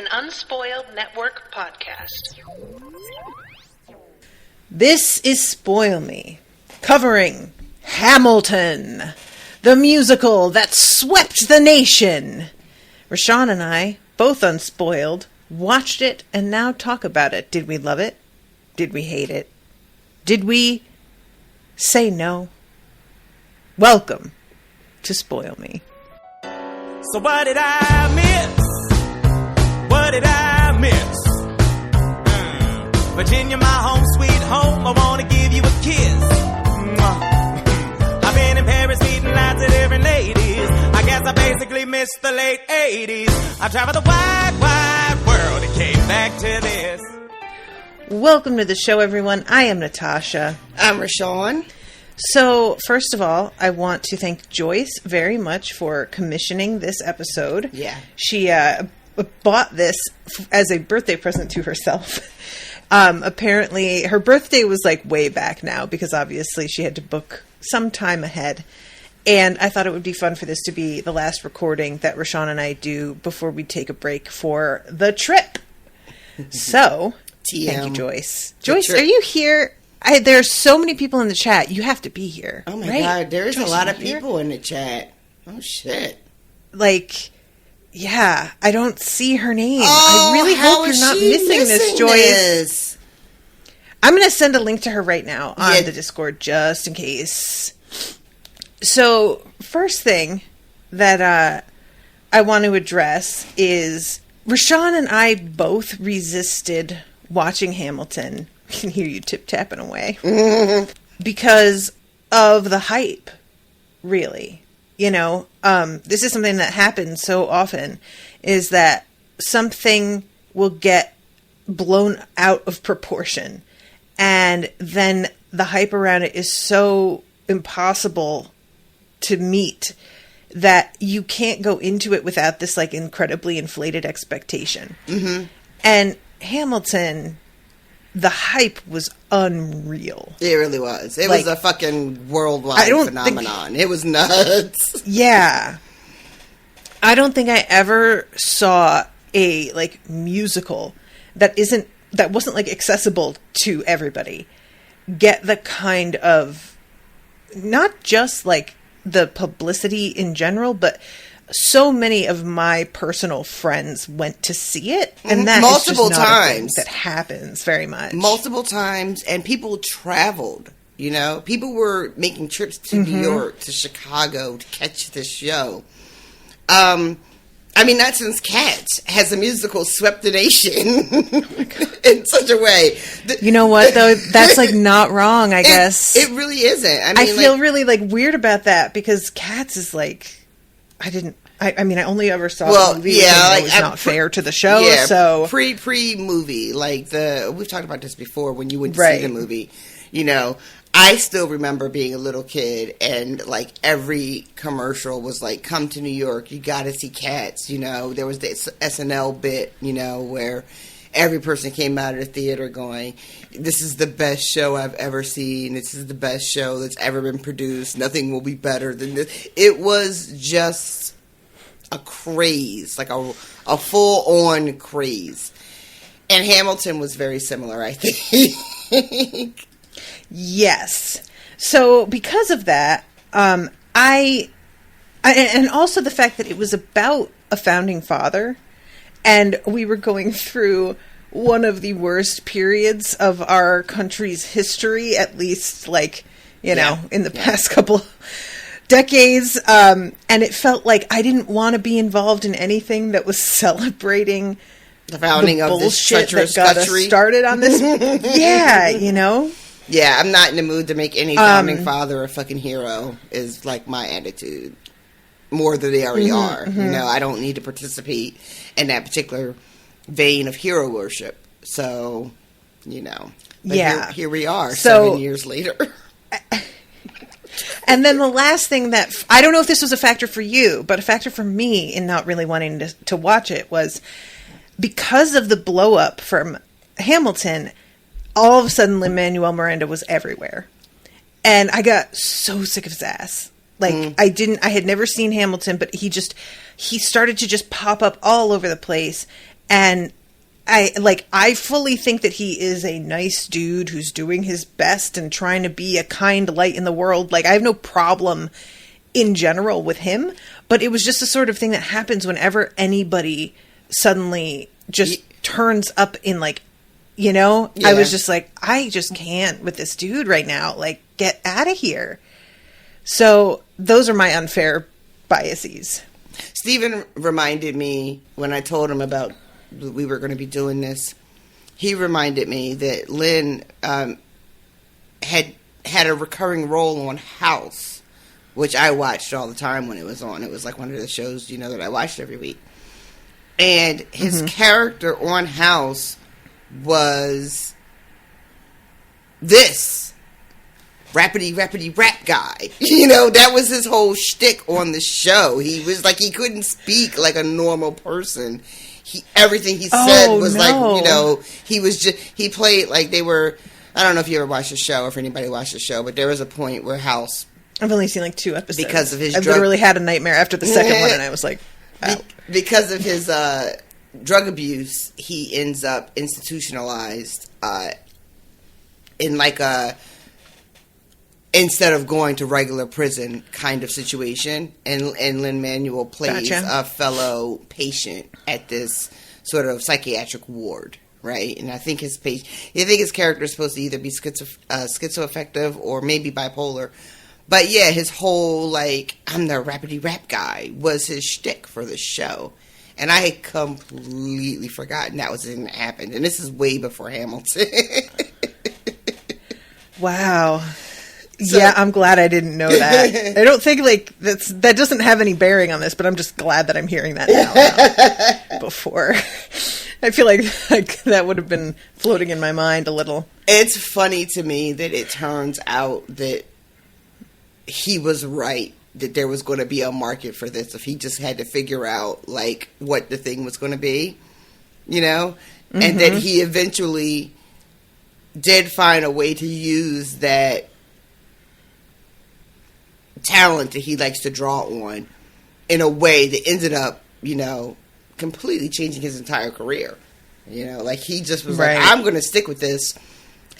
an Unspoiled Network podcast. This is Spoil Me, covering Hamilton, the musical that swept the nation. RoShawn and I, both unspoiled, watched it and now talk about it. Did we love it? Did we hate it? Did we say no? Welcome to Spoil Me. So what did I miss? What did I miss? Virginia, my home sweet home, I wanna give you a kiss. I've been in Paris meeting lots of different ladies. I guess I basically missed the late 80s. I traveled the wide, wide world and came back to this. Welcome to the show, everyone. I am Natasha. I'm RoShawn. So, first of all, I want to thank Joyce very much for commissioning this episode. Yeah. She bought this as a birthday present to herself. Apparently, her birthday was like way back now because obviously she had to book some time ahead. And I thought it would be fun for this to be the last recording that RoShawn and I do before we take a break for the trip. So, thank you, Joyce. Joyce, are you here? There's so many people in the chat. You have to be here. Oh, my right? God. There is Joyce, a lot of people in the chat. Oh, shit. Like, yeah, I don't see her name. I really hope you're not missing this, Joyce. I'm going to send a link to her right now on the Discord just in case. So, first thing that I want to address is RoShawn and I both resisted watching Hamilton. I can hear you tip-tapping away. Because of the hype, really. You know, this is something that happens so often, is that something will get blown out of proportion. And then the hype around it is so impossible to meet that you can't go into it without this, like, incredibly inflated expectation. Mm-hmm. And Hamilton, the hype was unreal. It really was. It was a fucking worldwide phenomenon. It was nuts. Yeah. I don't think I ever saw a, like, musical that wasn't, like, accessible to everybody get the kind of, not just, like, the publicity in general, but so many of my personal friends went to see it, and that multiple is just not times. A thing that happens very much. Multiple times, and people traveled. You know, people were making trips to New York, to Chicago to catch this show. I mean, not since Cats has a musical swept the nation in such a way. You know what, though? That's, like, not wrong, I guess. It really isn't. I mean, I feel really, like, weird about that, because Cats is, like, I mean, I only ever saw the movie. Yeah, like, it was not fair to the show, so. Pre-movie, like, we've talked about this before, when you went to see the movie, you know. I still remember being a little kid and, like, every commercial was like, come to New York, you gotta see Cats, you know. There was the SNL bit, you know, where every person came out of the theater going, this is the best show I've ever seen. This is the best show that's ever been produced. Nothing will be better than this. It was just a craze, like a full-on craze. And Hamilton was very similar, I think. Yes. So because of that, I and also the fact that it was about a founding father, and we were going through one of the worst periods of our country's history, at least, like, you know, in the past couple decades, and it felt like I didn't want to be involved in anything that was celebrating the founding of this treacherous that got country. Us started on this. Yeah, you know. Yeah, I'm not in the mood to make any founding father a fucking hero, is, like, my attitude. More than they already are. You know, I don't need to participate in that particular vein of hero worship. So, you know. But here we are, 7 years later. And then the last thing that, I don't know if this was a factor for you, but a factor for me in not really wanting to watch it was because of the blow up from Hamilton, all of a sudden Lin-Manuel Miranda was everywhere. And I got so sick of his ass. Like, I had never seen Hamilton, but he started to just pop up all over the place. And I fully think that he is a nice dude who's doing his best and trying to be a kind light in the world. Like, I have no problem in general with him, but it was just the sort of thing that happens whenever anybody suddenly just turns up in, like, you know, I was just like, I just can't with this dude right now. Like, get out of here. So those are my unfair biases. Stephen reminded me when I told him about we were going to be doing this. He reminded me that Lynn had a recurring role on House, which I watched all the time when it was on. It was like one of the shows, you know, that I watched every week. And his character on House was this rappity rap guy. You know, that was his whole shtick on the show. He was like, he couldn't speak like a normal person. Everything he said was like, you know, he played like they were, I don't know if you ever watched the show or if anybody watched the show, but there was a point where House, I've only seen like 2 episodes. Because of his I literally had a nightmare after the second one, and I was like, out. Because of his drug abuse, he ends up institutionalized in like a, instead of going to regular prison kind of situation. And Lin-Manuel plays a fellow patient at this sort of psychiatric ward, right? And I think his character is supposed to either be schizoaffective or maybe bipolar. But yeah, his whole, like, I'm the rappity rap guy was his shtick for the show. And I had completely forgotten that was something that happened. And this is way before Hamilton. Wow. So, yeah, I'm glad I didn't know that. I don't think, like, that doesn't have any bearing on this, but I'm just glad that I'm hearing that now. Before. I feel like that would have been floating in my mind a little. It's funny to me that it turns out that he was right, that there was going to be a market for this if he just had to figure out, like, what the thing was going to be, you know? Mm-hmm. And that he eventually did find a way to use that talent that he likes to draw on in a way that ended up, you know, completely changing his entire career. You know, like, he just was like, I'm going to stick with this,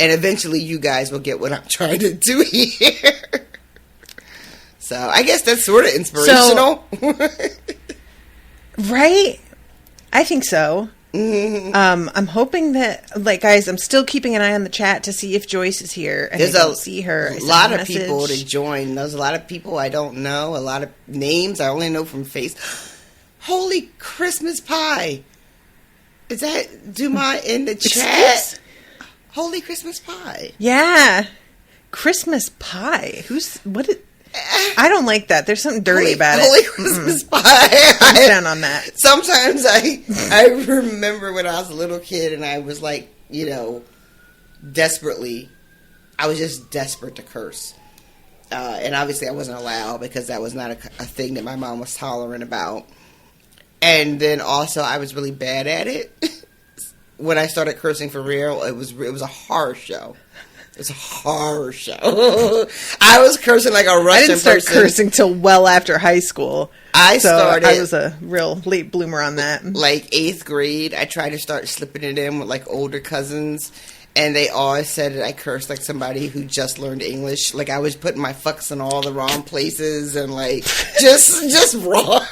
and eventually you guys will get what I'm trying to do here. So I guess that's sort of inspirational. Right? I think so. Mm-hmm. I'm hoping that, like, guys, I'm still keeping an eye on the chat to see if Joyce is here. And I don't see her. A lot of people to join. There's a lot of people I don't know. A lot of names I only know from face. Holy Christmas pie! Is that Dumas in the chat? Holy Christmas pie! Yeah, Christmas pie. I don't like that. There's something dirty about it. Holy Christmas pie. I'm down on that. Sometimes I remember when I was a little kid and I was like, you know, I was just desperate to curse. And obviously I wasn't allowed because that was not a thing that my mom was tolerant about. And then also I was really bad at it. When I started cursing for real, it was a horror show. It's a horror show. I was cursing like a Russian person. I didn't start cursing till well after high school. I was a real late bloomer on that. Like 8th grade, I tried to start slipping it in with like older cousins, and they always said that I cursed like somebody who just learned English. Like, I was putting my fucks in all the wrong places and like just wrong.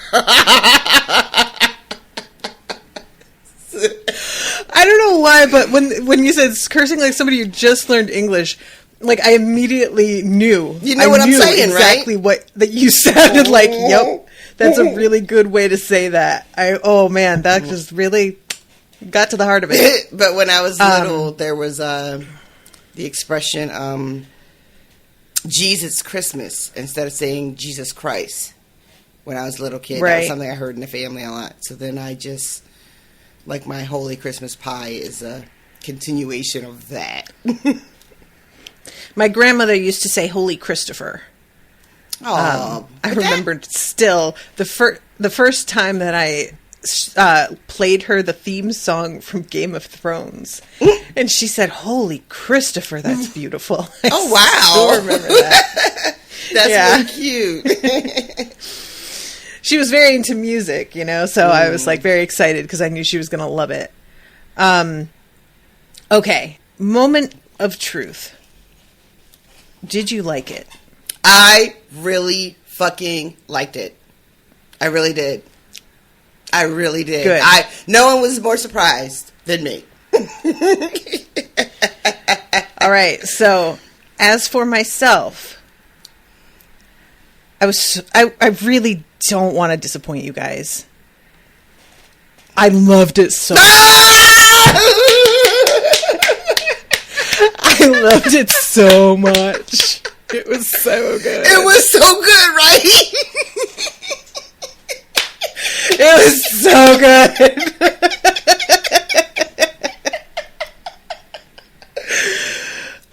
I don't know why, but when you said cursing like somebody who just learned English, like, I immediately knew. You know what I'm saying, exactly right? That you sounded like. Yep, that's a really good way to say that. Oh man, that just really got to the heart of it. But when I was little, there was the expression Jesus Christmas instead of saying Jesus Christ. When I was a little kid, that was something I heard in the family a lot. So then I just, like, my Holy Christmas pie is a continuation of that. My grandmother used to say Holy Christopher. I remembered still the first time that I played her the theme song from Game of Thrones, and she said, "Holy Christopher, that's beautiful." Oh wow! I still remember that. That's really cute. she was very into music, you know, so I was like very excited because I knew she was going to love it. Okay, moment of truth. Did you like it? I really fucking liked it. I really did. I really did. Good. No one was more surprised than me. All right, so as for myself, I really don't want to disappoint you guys. I loved it so much. I loved it so much. It was so good. It was so good, right? It was so good.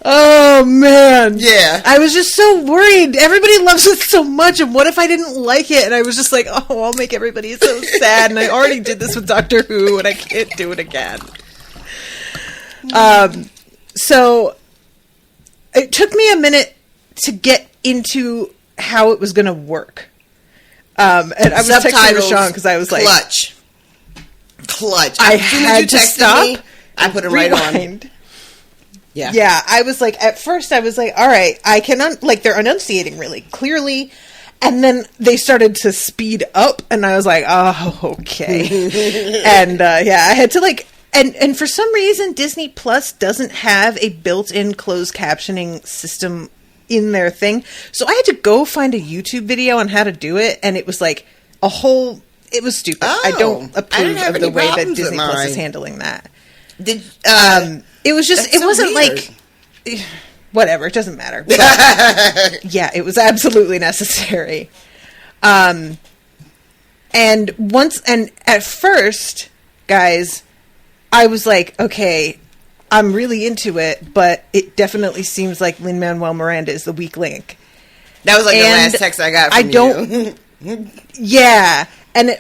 Oh, man. Yeah. I was just so worried. Everybody loves it so much, and what if I didn't like it? And I was just like, oh, I'll make everybody so sad, and I already did this with Doctor Who, and I can't do it again. So it took me a minute to get into how it was going to work. And I was texting RoShawn because I was like... Clutch. I had to stop. I put it right on. Yeah. Yeah, I was like, at first I was like, all right, I can, they're enunciating really clearly. And then they started to speed up, and I was like, oh, okay. And, I had to, and for some reason, Disney Plus doesn't have a built-in closed captioning system in their thing. So I had to go find a YouTube video on how to do it, and it was like a whole... It was stupid. Oh, I don't approve of the way that Disney Plus is handling that. It was just, it wasn't weird. Whatever, it doesn't matter. But, yeah, it was absolutely necessary. And at first, guys, I was like, okay, I'm really into it, but it definitely seems like Lin-Manuel Miranda is the weak link. That was the last text I got from you. Yeah. And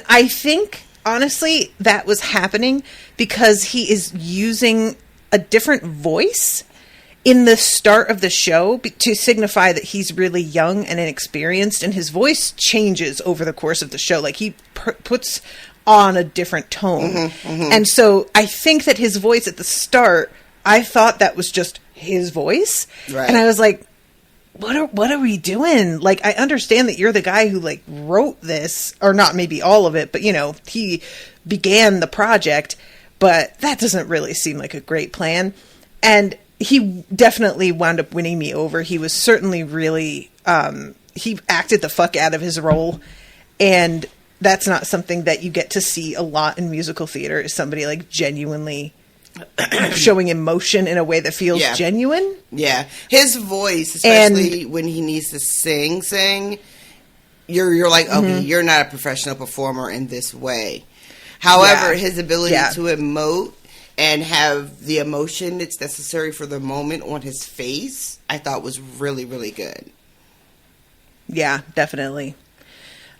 I think, honestly, that was happening because he is using a different voice in the start of the show to signify that he's really young and inexperienced, and his voice changes over the course of the show. Like, he puts on a different tone. And so I think that his voice at the start, I thought that was just his voice. Right. And I was like, what are we doing? Like, I understand that you're the guy who wrote this, or not maybe all of it, but he began the project, but that doesn't really seem like a great plan. And he definitely wound up winning me over. He was certainly really, he acted the fuck out of his role. And that's not something that you get to see a lot in musical theater, is somebody genuinely showing emotion in a way that feels genuine. Yeah. His voice, especially when he needs to sing, you're like, okay, you're not a professional performer in this way. However, his ability to emote and have the emotion that's necessary for the moment on his face, I thought was really, really good. Yeah, definitely.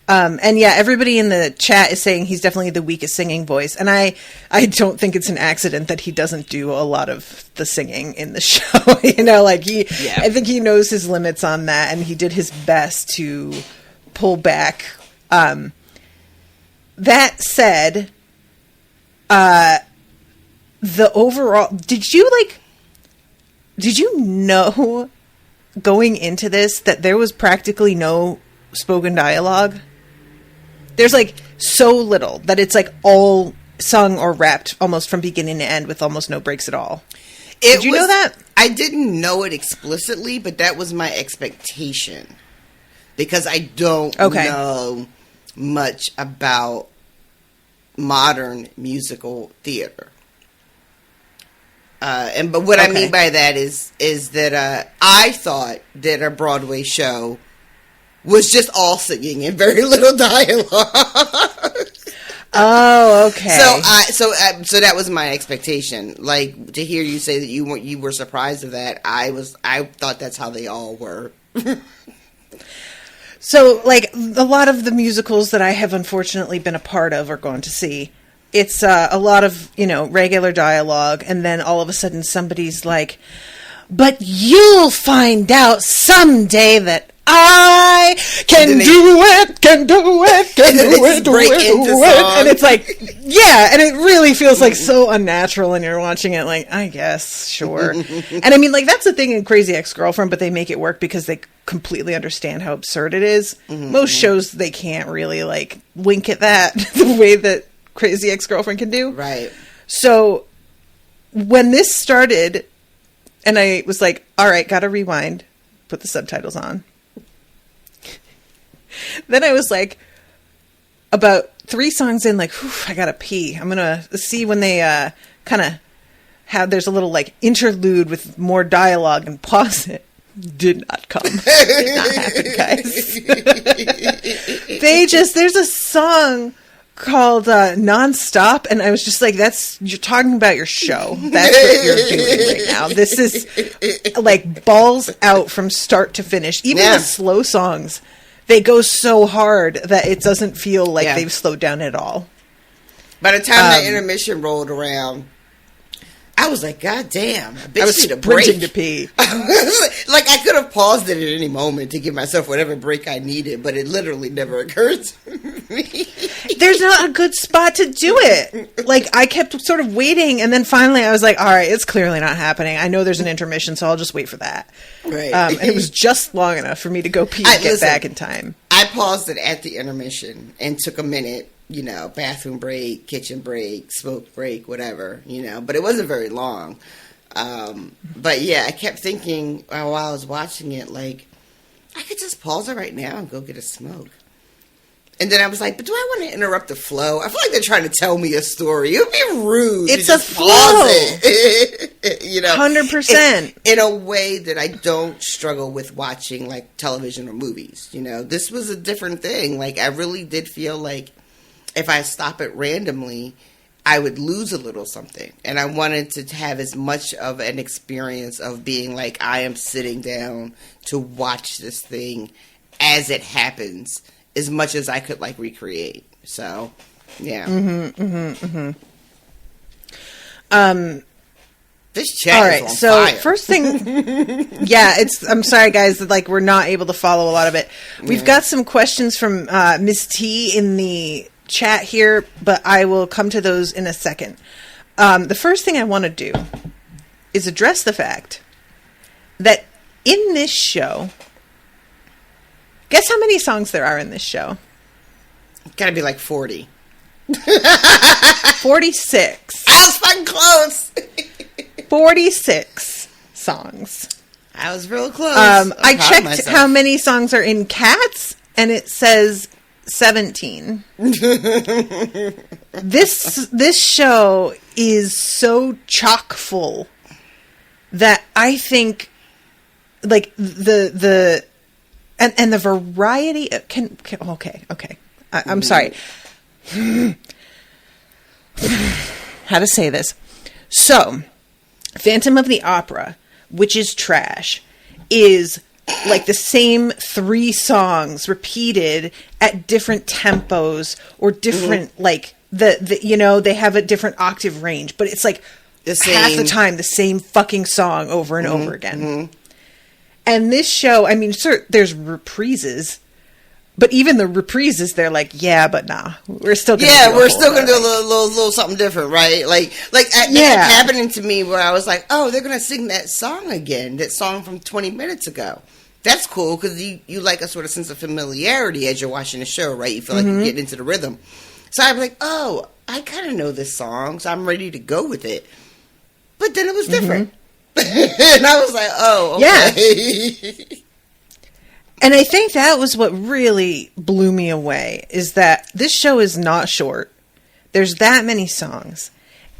And everybody in the chat is saying he's definitely the weakest singing voice. And I don't think it's an accident that he doesn't do a lot of the singing in the show. I think he knows his limits on that, and he did his best to pull back. That said, the overall, did you know going into this that there was practically no spoken dialogue? There's so little that it's all sung or rapped almost from beginning to end with almost no breaks at all. Did you know that? I didn't know it explicitly, but that was my expectation because I don't know much about modern musical theater. But what I mean by that is that I thought that a Broadway show was just all singing and very little dialogue. Oh, okay. So that was my expectation. To hear you say that you were surprised of that, I thought that's how they all were. So, a lot of the musicals that I have unfortunately been a part of or gone to see, it's a lot of, regular dialogue, and then all of a sudden somebody's like, but you'll find out someday that I can do it, can do it, can do it, do it. And it's like, yeah, and it really feels like so unnatural, and you're watching it like, I guess, sure. And I mean, like, that's the thing in Crazy Ex-Girlfriend, but they make it work because they completely understand how absurd it is. Most shows, they can't really, like, wink at that the way that Crazy Ex-Girlfriend can do. Right. So, when this started, and I was like, all right, gotta rewind, put the subtitles on. Then I was like, about 3 songs in, like, I gotta pee. I'm gonna see when they kind of have, there's a little, like, interlude with more dialogue, and pause it. Did not come. Did not happen, guys. There's a song called Nonstop, and I was just like, you're talking about your show. That's what you're doing right now. This is, like, balls out from start to finish. Even the slow songs, they go so hard that it doesn't feel like they've slowed down at all. By the time that intermission rolled around, I was like, God damn, I was sprinting to pee. Like, I could have paused it at any moment to give myself whatever break I needed, but it literally never occurred to me. There's not a good spot to do it. Like, I kept sort of waiting, and then finally I was like, all right, it's clearly not happening. I know there's an intermission, so I'll just wait for that. Right. And it was just long enough for me to go pee and get back in time. I paused it at the intermission and took a minute, you know, bathroom break, kitchen break, smoke break, whatever, you know, but it wasn't very long. But yeah, I kept thinking while I was watching it, like, I could just pause it right now and go get a smoke. And then I was like, but do I want to interrupt the flow? I feel like they're trying to tell me a story. It would be rude. It's a flow. You know, 100%. In a way that I don't struggle with watching, like, television or movies. You know, this was a different thing. Like, I really did feel like if I stop it randomly, I would lose a little something. And I wanted to have as much of an experience of being like, I am sitting down to watch this thing as it happens, as much as I could, like, recreate. So, yeah. This chat is on fire. First thing, I'm sorry, guys, like, we're not able to follow a lot of it. We've got some questions from Miss T in the chat here, but I will come to those in a second. The first thing I want to do is address the fact that in this show, guess how many songs there are in this show? Gotta be like 40. 46. I was fucking close. 46 songs. I was real close. I checked how many songs are in Cats, and it says 17. This show is so chock full that I think, like, the variety okay. I'm sorry. How to say this? So, Phantom of the Opera, which is trash, is like the same 3 songs repeated at different tempos or different, like, the you know, they have a different octave range, but it's like half the time the same fucking song over and over again. And this show, I mean, there's reprises, but even the reprises, they're like, yeah, but nah, we're still gonna we're still gonna do a little something different, right? Like it happening to me where I was like, oh, they're gonna sing that song again, that song from 20 minutes ago. That's cool because you like a sort of sense of familiarity as you're watching the show, right? You feel like you're getting into the rhythm. So I was like, oh, I kind of know this song, so I'm ready to go with it. But then it was different. And I was like, oh, okay. Yeah. And I think that was what really blew me away, is that this show is not short. There's that many songs,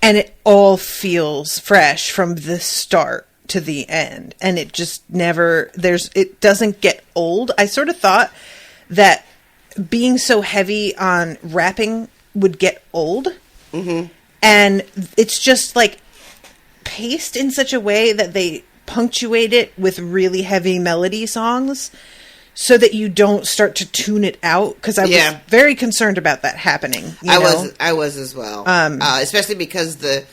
and it all feels fresh from the start to the end. And it just it doesn't get old. I sort of thought that being so heavy on rapping would get old. And it's just like paced in such a way that they punctuate it with really heavy melody songs so that you don't start to tune it out, because I was very concerned about that happening. I was as well, especially because the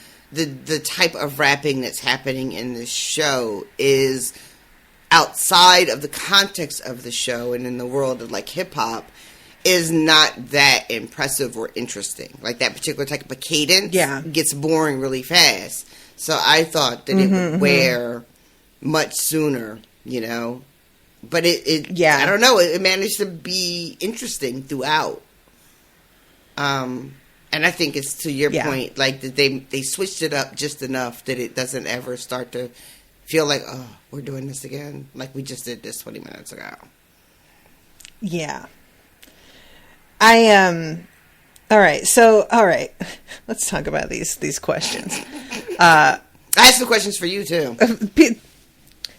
type of rapping that's happening in this show is outside of the context of the show and in the world of like hip hop is not that impressive or interesting. Like that particular type of cadence gets boring really fast. So I thought that it would wear much sooner, you know. But it I don't know, it managed to be interesting throughout. And I think it's to your point, like that they switched it up just enough that it doesn't ever start to feel like, oh, we're doing this again, like we just did this 20 minutes ago. Yeah. All right. Let's talk about these questions. I have some questions for you too.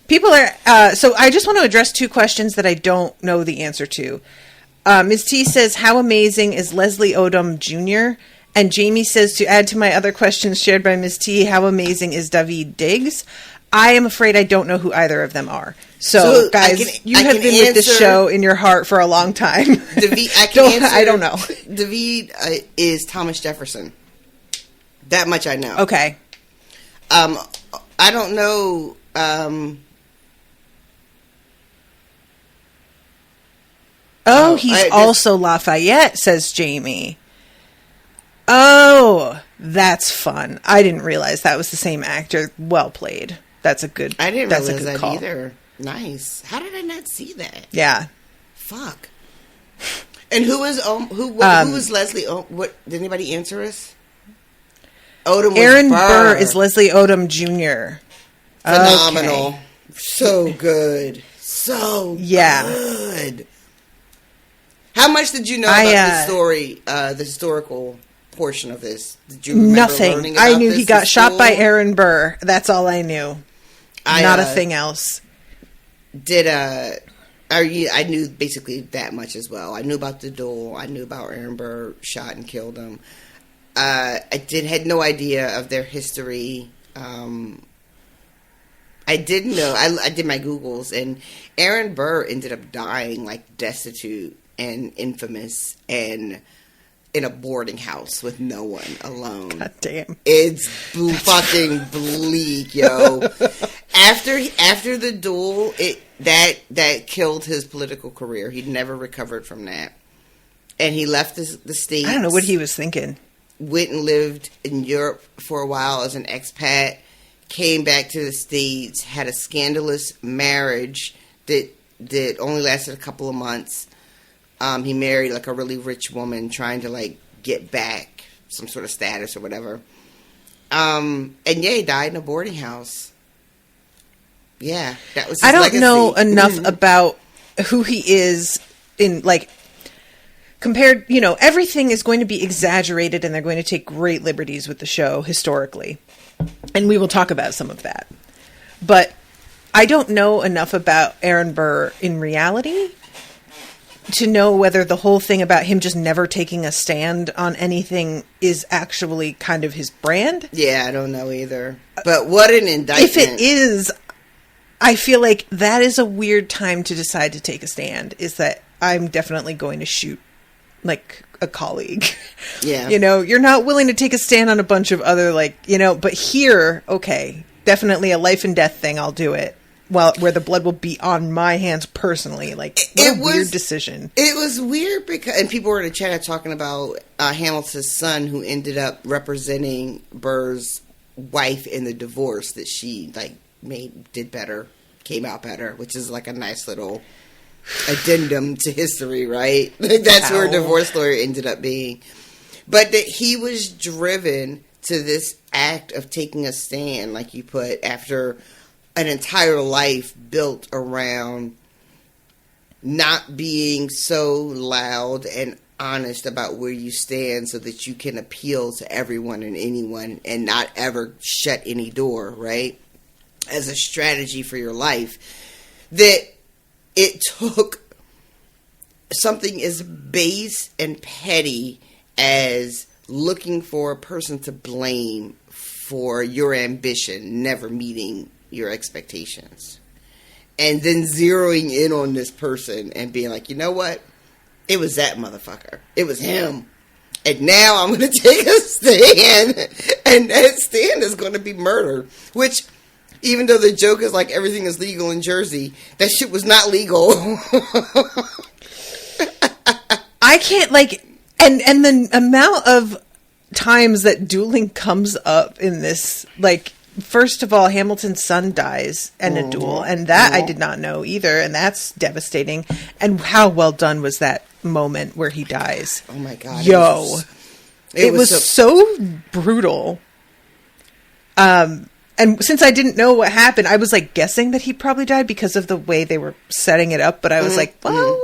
People are, so I just want to address two questions that I don't know the answer to. Ms. T says, how amazing is Leslie Odom Jr.? And Jamie says, to add to my other questions shared by Ms. T, how amazing is Daveed Diggs? I am afraid I don't know who either of them are. So guys, you have been with this show in your heart for a long time. Daveed, I don't know. Daveed is Thomas Jefferson. That much I know. Okay. I don't know. He's also Lafayette, says Jamie. Oh, that's fun. I didn't realize that was the same actor. Well played. That's a good. I didn't realize that call. either. Nice. How did I not see that? Yeah. Fuck. And who was Leslie? What did anybody answer us? Odom. Aaron Burr is Leslie Odom Jr. Phenomenal. Okay. So good. So good. How much did you know about the story, the historical portion of this? Did you remember nothing? I knew he got shot by Aaron Burr. That's all I knew. Not a thing else. I knew basically that much as well. I knew about the duel. I knew about Aaron Burr shot and killed him. I had no idea of their history. I did know. I did my Googles, and Aaron Burr ended up dying like destitute and infamous and in a boarding house with no one, alone. God damn. It's fucking bleak, yo. After the duel, that killed his political career. He'd never recovered from that. And he left the States. I don't know what he was thinking. Went and lived in Europe for a while as an expat. Came back to the States. Had a scandalous marriage that only lasted a couple of months. He married like a really rich woman trying to like get back some sort of status or whatever. And he died in a boarding house. Yeah, that was his I don't legacy. know enough about who he is in like compared, everything is going to be exaggerated and they're going to take great liberties with the show historically. And we will talk about some of that. But I don't know enough about Aaron Burr in reality to know whether the whole thing about him just never taking a stand on anything is actually kind of his brand. Yeah, I don't know either. But what an indictment. If it is, I feel like that is a weird time to decide to take a stand, is that I'm definitely going to shoot like a colleague. Yeah. You're not willing to take a stand on a bunch of other but here, okay, definitely a life and death thing, I'll do it. Well, where the blood will be on my hands personally. Like, what a weird decision. It was weird because, and people were in the chat talking about Hamilton's son who ended up representing Burr's wife in the divorce that she did better, came out better, which is like a nice little addendum to history, right? That's where a divorce lawyer ended up being. But that he was driven to this act of taking a stand, like you put, after an entire life built around not being so loud and honest about where you stand so that you can appeal to everyone and anyone and not ever shut any door, right? As a strategy for your life. That it took something as base and petty as looking for a person to blame for your ambition never meeting your expectations, and then zeroing in on this person and being like, you know what? It was that motherfucker. It was him. And now I'm going to take a stand, and that stand is going to be murder, which Even though the joke is like everything is legal in Jersey, that shit was not legal. I can't, like, and the amount of times that dueling comes up in this, like, first of all, Hamilton's son dies in a duel, and that I did not know either, and that's devastating. And how well done was that moment where he dies? Oh my God. Yo. It was so brutal. And since I didn't know what happened, I was, like, guessing that he probably died because of the way they were setting it up, but I was like, well...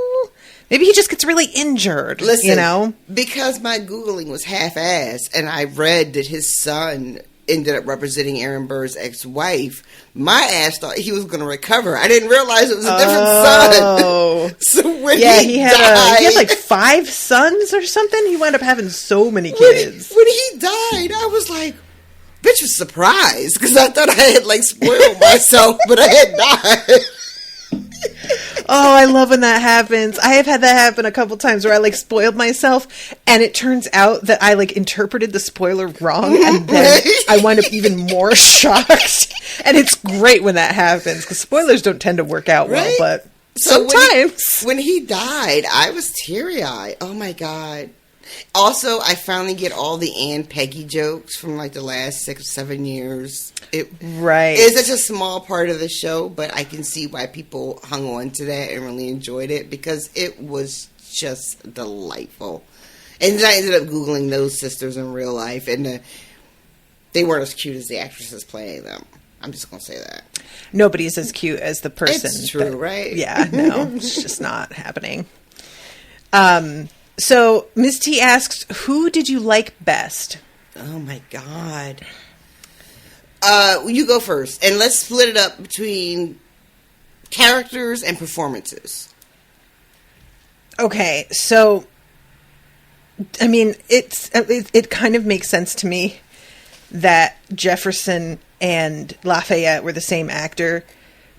Maybe he just gets really injured, Listen, you know? Because my Googling was half-assed, and I read that his son ended up representing Aaron Burr's ex-wife, my ass thought he was going to recover. I didn't realize it was a different son. So when he died... he had like 5 sons or something. He wound up having so many kids. When he died, I was like... Bitch was surprised, because I thought I had, like, spoiled myself, but I had not. Oh, I love when that happens. I have had that happen a couple times where I, like, spoiled myself, and it turns out that I, like, interpreted the spoiler wrong, and then I wind up even more shocked. And it's great when that happens, because spoilers don't tend to work out well, but sometimes. When he died, I was teary-eyed. Oh, my God. Also, I finally get all the Ann Peggy jokes from, like, the last 6 or 7 years. It's such a small part of the show, but I can see why people hung on to that and really enjoyed it, because it was just delightful. And then I ended up Googling those sisters in real life, and they weren't as cute as the actresses playing them. I'm just going to say that. Nobody's as cute as the person. It's true, right? Yeah, no, it's just not happening. So, Ms. T asks, who did you like best? Oh, my God. You go first. And let's split it up between characters and performances. Okay, so, I mean, it kind of makes sense to me that Jefferson and Lafayette were the same actor,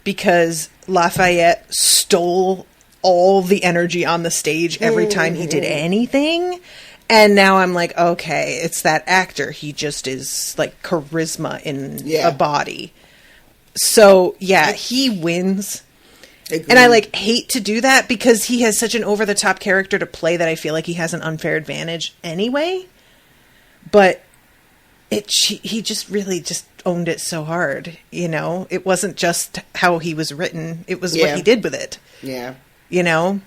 because Lafayette stole all the energy on the stage every time he did anything. And now I'm like, okay, it's that actor. He just is like charisma in a body. So yeah, he wins. Agreed. And I like hate to do that because he has such an over the top character to play that I feel like he has an unfair advantage anyway. But he just really just owned it so hard, you know? It wasn't just how he was written. It was what he did with it. Yeah. You know?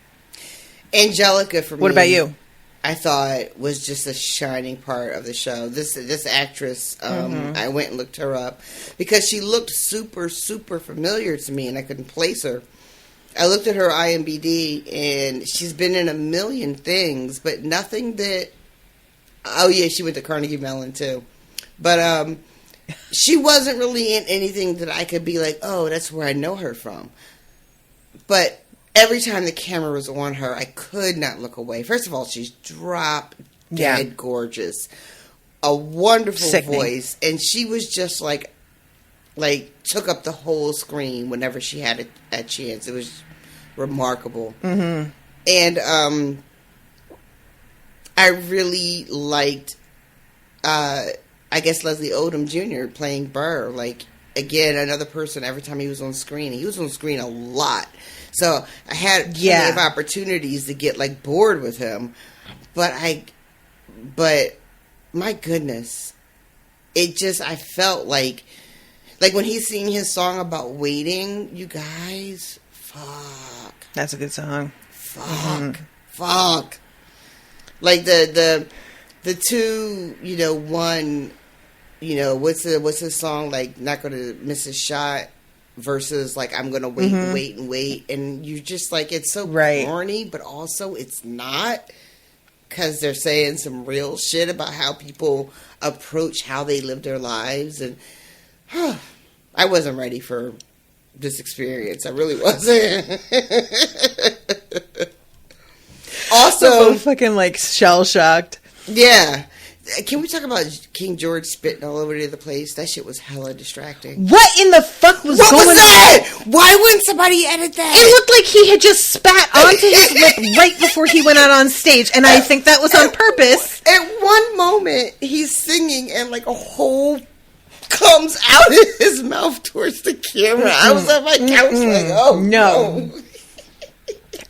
Angelica, for me. What about you? I thought was just a shining part of the show. This actress, I went and looked her up because she looked super, super familiar to me and I couldn't place her. I looked at her IMDb and she's been in a million things, but nothing that... Oh, yeah, she went to Carnegie Mellon, too. But she wasn't really in anything that I could be like, oh, that's where I know her from. But... every time the camera was on her, I could not look away. First of all, she's drop dead gorgeous. A wonderful voice. And she was just like took up the whole screen whenever she had a chance. It was remarkable. Mm-hmm. And I really liked, I guess, Leslie Odom Jr. playing Burr. Like, again, another person every time he was on screen. He was on screen a lot. So I had plenty of opportunities to get like bored with him, but my goodness, I felt like when he's singing his song about waiting, you guys, fuck. That's a good song. Fuck. Like the two, you know, one, you know, what's his song, like, Not Gonna Miss a Shot versus like I'm gonna wait and wait and wait, and you just like, it's so corny, but also it's not, because they're saying some real shit about how people approach how they live their lives, and I wasn't ready for this experience. I really wasn't. Also, so fucking like shell shocked. Yeah. Can we talk about King George spitting all over the place? That shit was hella distracting. What in the fuck was going on? What was that? Why wouldn't somebody edit that? It looked like he had just spat onto his lip right before he went out on stage, and I think that was on purpose. At one moment, he's singing, and like a whole comes out of his mouth towards the camera. I was on my couch like, oh, no.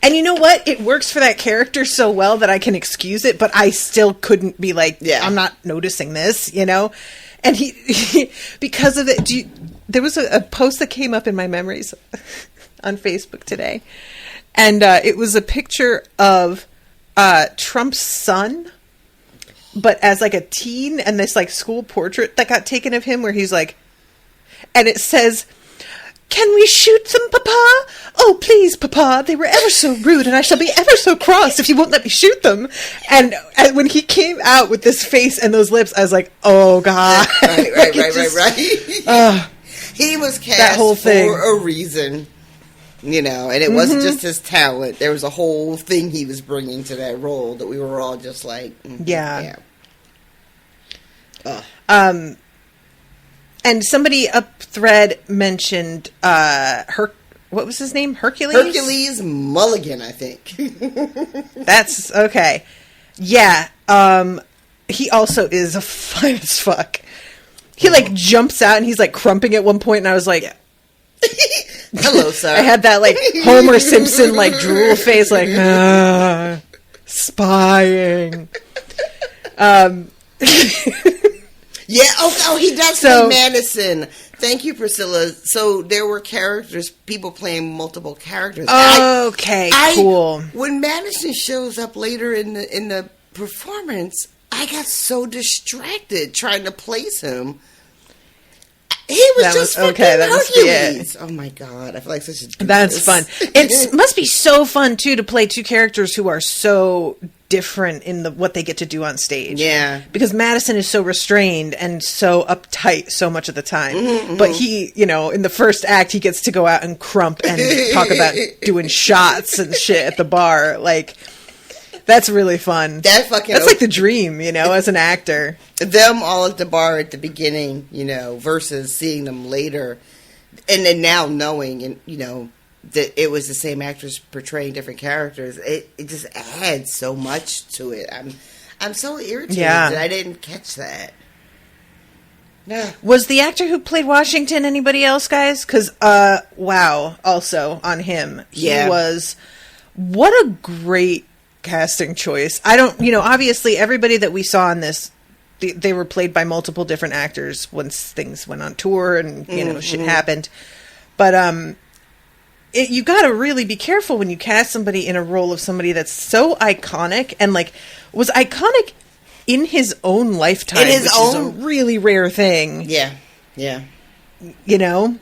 And you know what? It works for that character so well that I can excuse it, but I still couldn't be like, I'm not noticing this, you know? And he because of it, there was a post that came up in my memories on Facebook today. And it was a picture of Trump's son, but as like a teen, and this like school portrait that got taken of him where he's like, and it says, "Can we shoot them, Papa? Oh, please, Papa. They were ever so rude, and I shall be ever so cross if you won't let me shoot them." And when he came out with this face and those lips, I was like, oh, God. Right. He was cast that whole thing for a reason, you know, and it wasn't just his talent. There was a whole thing he was bringing to that role that we were all just like, yeah. And somebody up thread mentioned what was his name? Hercules? Hercules Mulligan, I think. That's okay. Yeah. He also is a fine as fuck. He like jumps out and he's like crumping at one point, and I was like, hello, sir. I had that like Homer Simpson like drool face, like spying. Yeah. Oh, he does play Madison. Thank you, Priscilla. So there were people playing multiple characters. Okay, cool. When Madison shows up later in the performance, I got so distracted trying to place him. He was just fucking Hercules. Oh my God, I feel like such a doofus. That's fun. It must be so fun too to play two characters who are so different in what they get to do on stage. Yeah, because Madison is so restrained and so uptight so much of the time. But he, you know, in the first act, he gets to go out and crump and talk about doing shots and shit at the bar. Like, that's really fun. That's like the dream, you know, as an actor. Them all at the bar at the beginning, you know, versus seeing them later, and then now knowing, and you know, that it was the same actors portraying different characters. It just adds so much to it. I'm so irritated that I didn't catch that. No. Was the actor who played Washington anybody else, guys? Because wow, also on him, he was what a great casting choice. I don't, you know, obviously everybody that we saw in this, they were played by multiple different actors once things went on tour and, you know, shit happened. But you got to really be careful when you cast somebody in a role of somebody that's so iconic and like was iconic in his own lifetime, which is a really rare thing. Yeah. You know?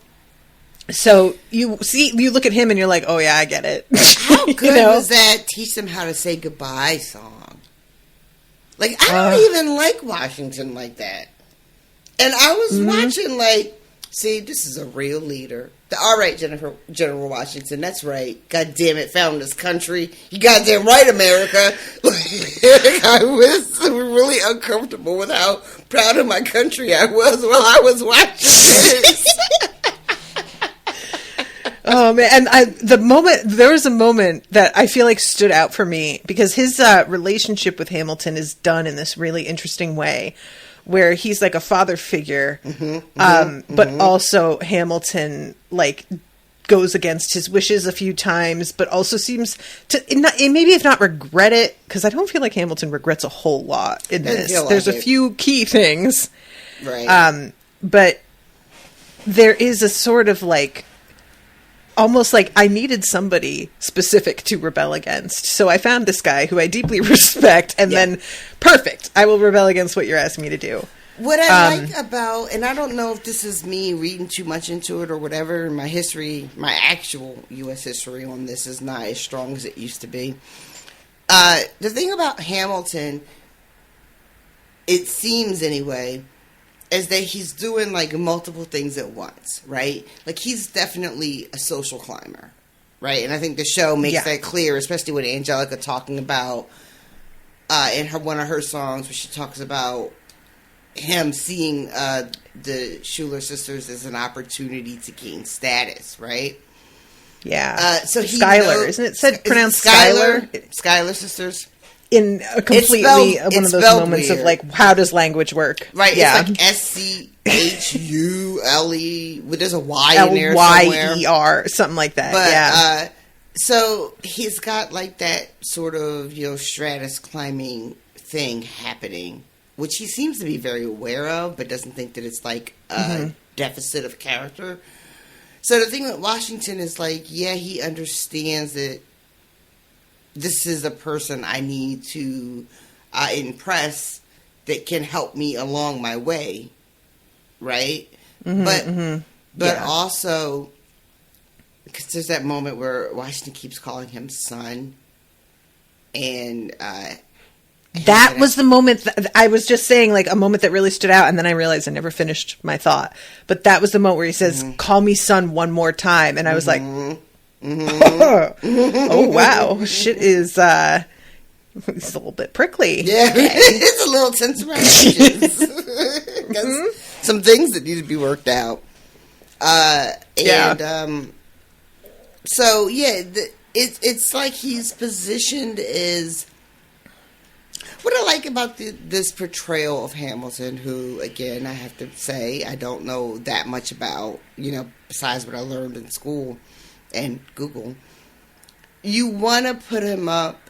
So you look at him and you're like, oh yeah, I get it. How good was that Teach Them How to Say Goodbye song? Like, I don't even like Washington like that. And I was watching like, see, this is a real leader. All right, General Washington, that's right. God damn it, found this country. You goddamn right, America. I was really uncomfortable with how proud of my country I was while I was watching this. Oh man, and there was a moment that I feel like stood out for me because his relationship with Hamilton is done in this really interesting way, where he's like a father figure, but also Hamilton like goes against his wishes a few times, but also seems to maybe if not regret it, because I don't feel like Hamilton regrets a whole lot in this. There's a few key things, right? But there is a sort of like. Almost like I needed somebody specific to rebel against. So I found this guy who I deeply respect, and then, perfect, I will rebel against what you're asking me to do. What I like about, and I don't know if this is me reading too much into it or whatever, my history, my actual U.S. history on this is not as strong as it used to be. The thing about Hamilton, it seems anyway, is that he's doing like multiple things at once, right? Like he's definitely a social climber, right? And I think the show makes that clear, especially with Angelica talking about in one of her songs where she talks about him seeing the Schuler sisters as an opportunity to gain status, right? Yeah. So Schuyler, isn't it pronounced Schuyler? Schuyler sisters. in a completely one of those moments weird. Of like, how does language work? Right. Yeah. It's like SCHULE. There's a Y in there somewhere. LYER, something like that. But, yeah. So he's got like that sort of, stratus climbing thing happening, which he seems to be very aware of, but doesn't think that it's like a deficit of character. So the thing with Washington is like, yeah, he understands that this is a person I need to impress that can help me along my way, right? But also, because there's that moment where Washington keeps calling him son, and that was the moment that I was just saying, like a moment that really stood out, and then I realized I never finished my thought. But that was the moment where he says, "Call me son one more time," and I was like, "Oh wow, shit is it's a little bit prickly." Yeah, it's a little tense around the edges. Some things that need to be worked out. So yeah, it's like he's positioned as. What I like about this portrayal of Hamilton, who, again, I have to say, I don't know that much about, besides what I learned in school and Google. You want to put him up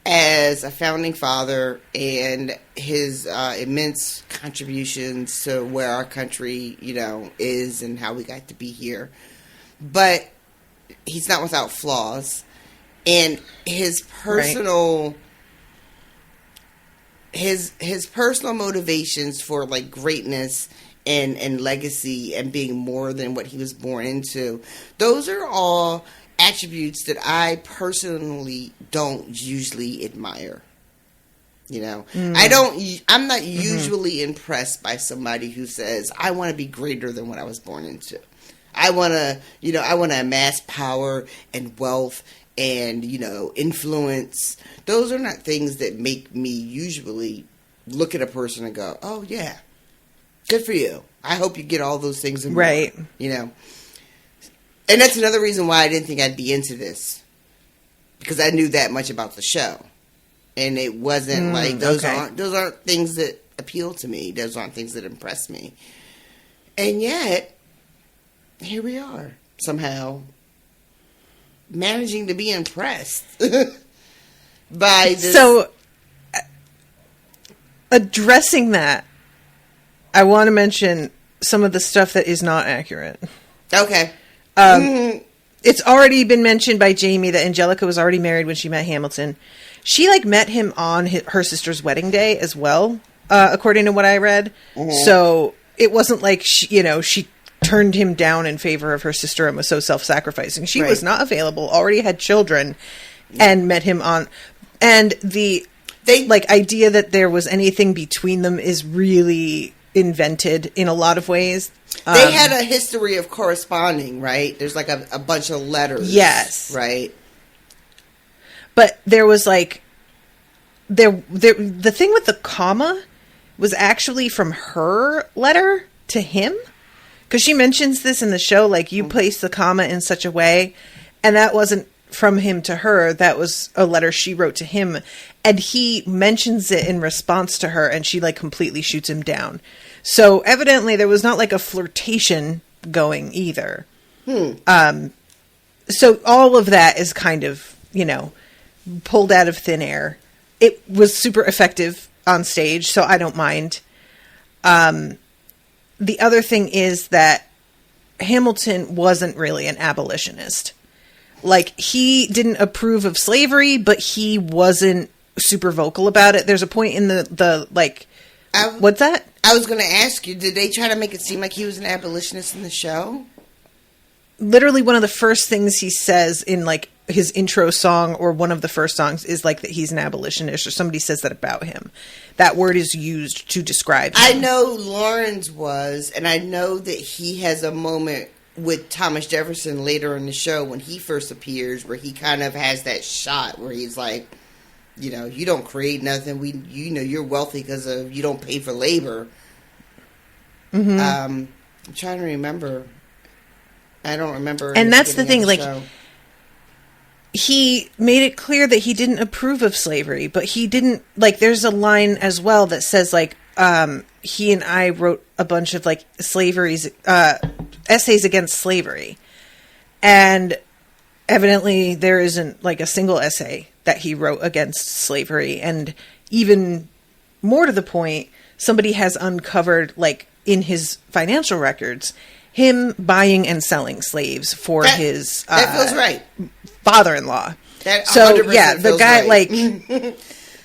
as a founding father and his immense contributions to where our country, is and how we got to be here. But he's not without flaws. And his personal, his personal motivations for like greatness and legacy and being more than what he was born into, those are all attributes that I personally don't usually admire. I'm not usually impressed by somebody who says, I want to be greater than what I was born into. I want to amass power and wealth and, influence. Those are not things that make me usually look at a person and go, oh, yeah, good for you. I hope you get all those things and more, And that's another reason why I didn't think I'd be into this. Because I knew that much about the show. And it wasn't like, those aren't things that appeal to me. Those aren't things that impress me. And yet, here we are, somehow managing to be impressed by this. So, addressing that, I want to mention some of the stuff that is not accurate. Okay. It's already been mentioned by Jamie that Angelica was already married when she met Hamilton. She, met him on her sister's wedding day as well, according to what I read. So, it wasn't like, she turned him down in favor of her sister and was so self-sacrificing. She was not available, already had children, and met him on... And the idea that there was anything between them is really invented in a lot of ways. They had a history of corresponding, right? There's like a bunch of letters. Yes. Right? But there was the thing with the comma was actually from her letter to him. Because she mentions this in the show, you place the comma in such a way, and that wasn't from him to her, that was a letter she wrote to him, and he mentions it in response to her, and she, completely shoots him down. So, evidently, there was not, a flirtation going either. So, all of that is kind of, pulled out of thin air. It was super effective on stage, so I don't mind. The other thing is that Hamilton wasn't really an abolitionist. He didn't approve of slavery, but he wasn't super vocal about it. There's a point in what's that? I was going to ask you, did they try to make it seem like he was an abolitionist in the show? Literally one of the first things he says in, his intro song, or one of the first songs, is, that he's an abolitionist, or somebody says that about him. That word is used to describe him. I know Lawrence was, and I know that he has a moment with Thomas Jefferson later in the show when he first appears, where he kind of has that shot where he's like, you don't create nothing. You're wealthy because of you don't pay for labor. I'm trying to remember. I don't remember. And that's the thing, he made it clear that he didn't approve of slavery, but he didn't, like, there's a line as well that says, like, he and I wrote a bunch of, like, essays against slavery. And evidently there isn't, like, a single essay that he wrote against slavery. And even more to the point, somebody has uncovered, like, in his financial records, him buying and selling slaves for his that feels right. father-in-law. That so yeah, the guy right. like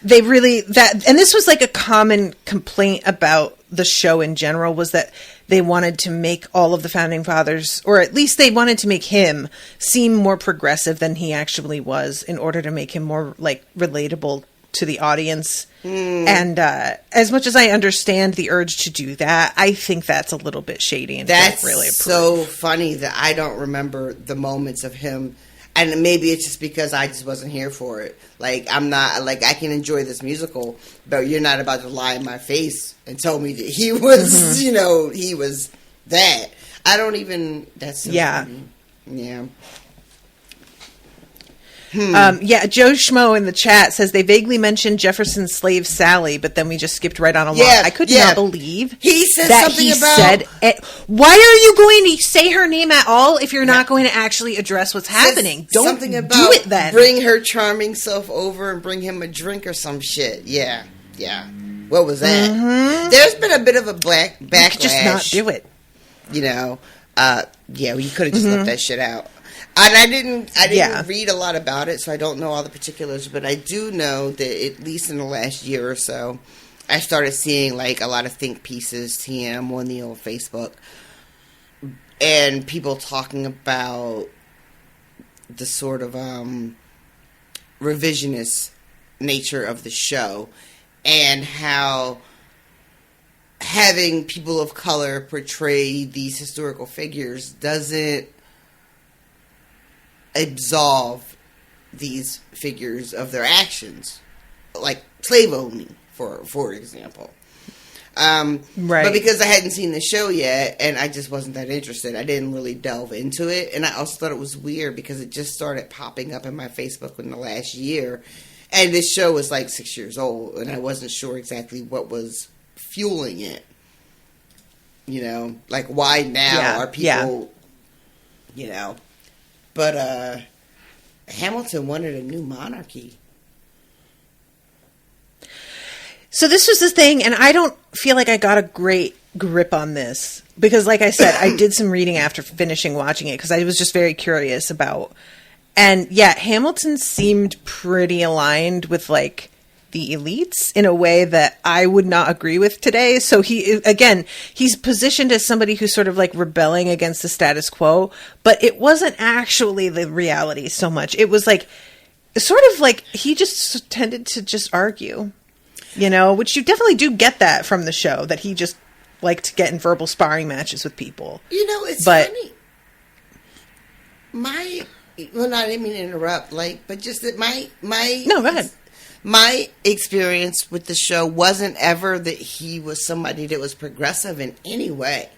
they really that, and this was like a common complaint about the show in general, was that they wanted to make all of the founding fathers, or at least they wanted to make him seem more progressive than he actually was, in order to make him more like relatable to the audience. And as much as I understand the urge to do that, I think that's a little bit shady and that's don't really approve. So funny that I don't remember the moments of him, and maybe it's just because I just wasn't here for it. Like, I'm not, like, I can enjoy this musical, but you're not about to lie in my face and tell me that he was, you know, he was that. I don't even, that's so funny. Yeah. Joe Schmo in the chat says they vaguely mentioned Jefferson's slave Sally, but then we just skipped right on along. I could not believe he said that something he about. Said it. Why are you going to say her name at all if you're not going to actually address what's happening? Don't something about do it then. Bring her charming self over and bring him a drink or some shit. Yeah. What was that? Mm-hmm. There's been a bit of a backlash. You could just not do it. You know. You could have just left that shit out. And I didn't read a lot about it, so I don't know all the particulars, but I do know that at least in the last year or so, I started seeing like a lot of think pieces, TM, on the old Facebook, and people talking about the sort of revisionist nature of the show, and how having people of color portray these historical figures doesn't absolve these figures of their actions, like slave owning, for example. Right. But because I hadn't seen the show yet, and I just wasn't that interested, I didn't really delve into it. And I also thought it was weird because it just started popping up in my Facebook in the last year, and this show was like 6 years old, and I wasn't sure exactly what was fueling it. You know, like why now are people, you know. But Hamilton wanted a new monarchy. So this was the thing, and I don't feel like I got a great grip on this. Because like I said, I did some reading after finishing watching it, because I was just very curious about. And yeah, Hamilton seemed pretty aligned with like the elites in a way that I would not agree with today. So he's positioned as somebody who's sort of like rebelling against the status quo, but it wasn't actually the reality so much. It was like, sort of like, he just tended to just argue, you know, which you definitely do get that from the show, that he just liked to get in verbal sparring matches with people. You know, it's funny. Well, I didn't mean to interrupt, but just that no, go ahead. My experience with the show wasn't ever that he was somebody that was progressive in any way.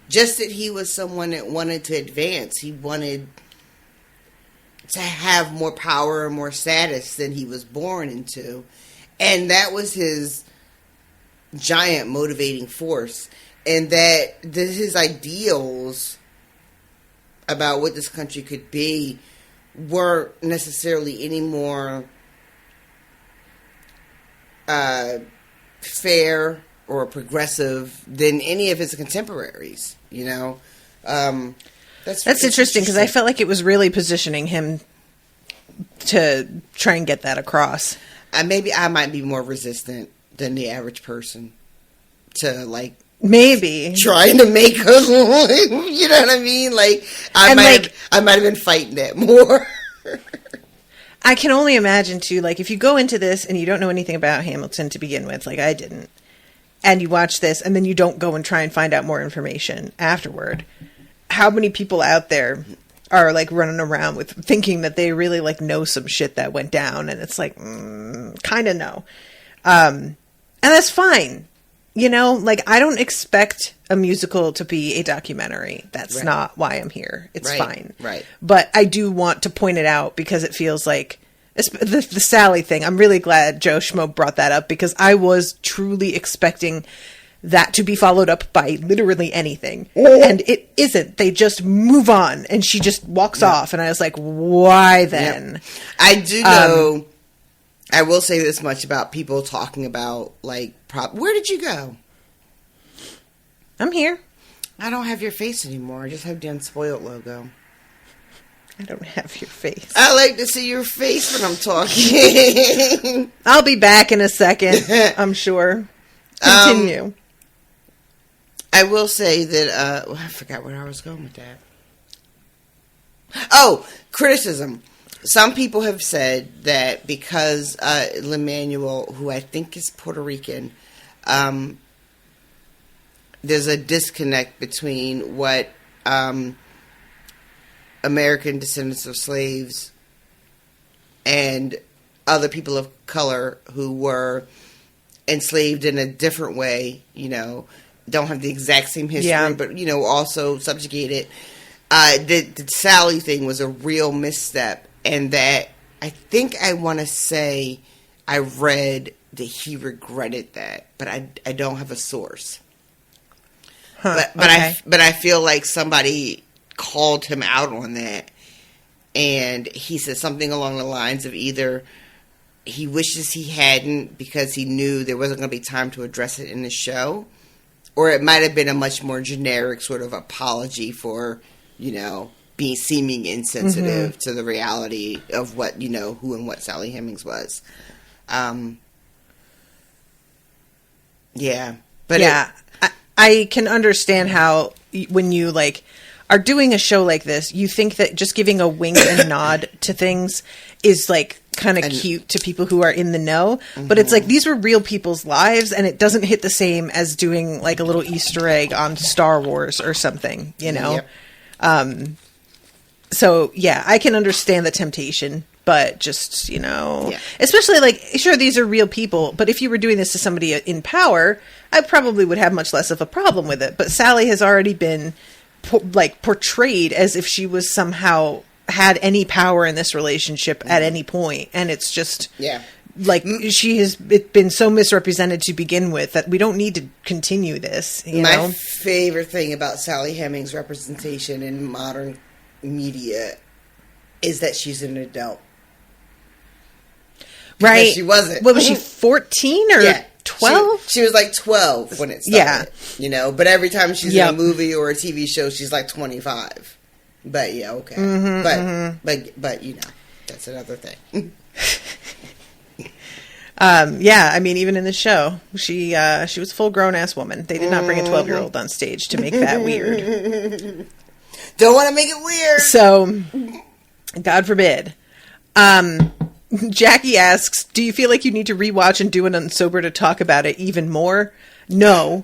Just that he was someone that wanted to advance. He wanted to have more power and more status than he was born into. And that was his giant motivating force. And that his ideals about what this country could be weren't necessarily any more fair or progressive than any of his contemporaries, you know. That's interesting, because I felt like it was really positioning him to try and get that across. Maybe I might be more resistant than the average person to maybe trying to make her, you know what I mean? Like I might have been fighting that more. I can only imagine, too, like, if you go into this and you don't know anything about Hamilton to begin with, like I didn't, and you watch this and then you don't go and try and find out more information afterward, how many people out there are, like, running around with thinking that they really, like, know some shit that went down, and it's like, kind of no. And that's fine. You know, like, I don't expect a musical to be a documentary. That's not why I'm here. It's fine. Right. But I do want to point it out because it feels like the Sally thing. I'm really glad Joe Schmo brought that up because I was truly expecting that to be followed up by literally anything. And it isn't. They just move on and she just walks off. And I was like, why then? Yep. I do know, I will say this much about people talking about, like, where did you go? I'm here. I don't have your face anymore. I just have the Unspoiled logo. I don't have your face. I like to see your face when I'm talking. I'll be back in a second, I'm sure. Continue. I will say that, I forgot where I was going with that. Oh, criticism. Some people have said that because Lin-Manuel, who I think is Puerto Rican, there's a disconnect between what American descendants of slaves and other people of color who were enslaved in a different way, you know, don't have the exact same history, but, you know, also subjugated. The Sally thing was a real misstep, and that I think I want to say I read that he regretted that, but I don't have a source. But I feel like somebody called him out on that, and he said something along the lines of either he wishes he hadn't because he knew there wasn't going to be time to address it in the show, or it might have been a much more generic sort of apology for, you know, seeming insensitive to the reality of what, you know, who and what Sally Hemings was. I can understand how when you, like, are doing a show like this, you think that just giving a wink and nod to things is, like, kind of cute to people who are in the know. But it's like, these were real people's lives, and it doesn't hit the same as doing, like, a little Easter egg on Star Wars or something, you know? Yep. So, yeah, I can understand the temptation, but just, you know, especially, like, sure, these are real people, but if you were doing this to somebody in power, I probably would have much less of a problem with it. But Sally has already been, portrayed as if she was somehow had any power in this relationship at any point, and it's just, like, she has been so misrepresented to begin with that we don't need to continue this, you know? My favorite thing about Sally Hemings' representation in modern media is that she's an adult. Right. Because she wasn't. What was she, 14 or 12? She was like 12 when it started. You know, but every time she's in a movie or a TV show, she's like 25. But yeah, okay. But you know, that's another thing. I mean, even in the show, she was a full grown ass woman. They did not bring a 12-year-old on stage to make that weird. Don't want to make it weird. So, God forbid. Jackie asks, do you feel like you need to rewatch and do an Unsober to talk about it even more? No.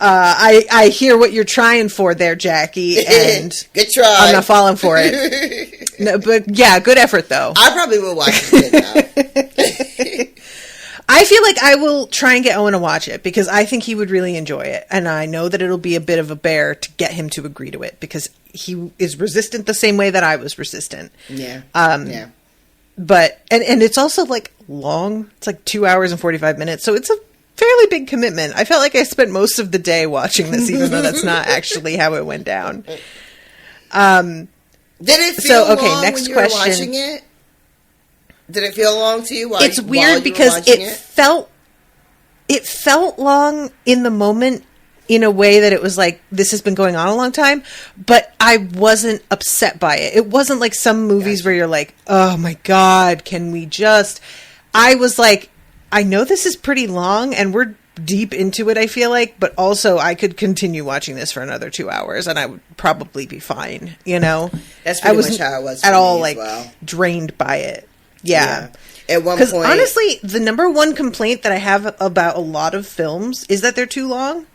I hear what you're trying for there, Jackie, and good try. I'm not falling for it. No, but yeah, good effort though. I probably will watch it now. I feel like I will try and get Owen to watch it because I think he would really enjoy it, and I know that it'll be a bit of a bear to get him to agree to it because he is resistant the same way that I was resistant. Yeah. But and it's also like long. It's like 2 hours and 45 minutes, so it's a fairly big commitment. I felt like I spent most of the day watching this, even though that's not actually how it went down. Did it feel long next when you question. were watching it? Did it feel long to you? It's weird because it felt long in the moment in a way that it was like, this has been going on a long time, but I wasn't upset by it. It wasn't like some movies where you're like, oh my God, can we just... I was like, I know this is pretty long and we're deep into it, I feel like, but also I could continue watching this for another 2 hours and I would probably be fine, you know? That's pretty much how it was for at all, me like, as well. Drained by it. Yeah. At one point... Because honestly, the number one complaint that I have about a lot of films is that they're too long.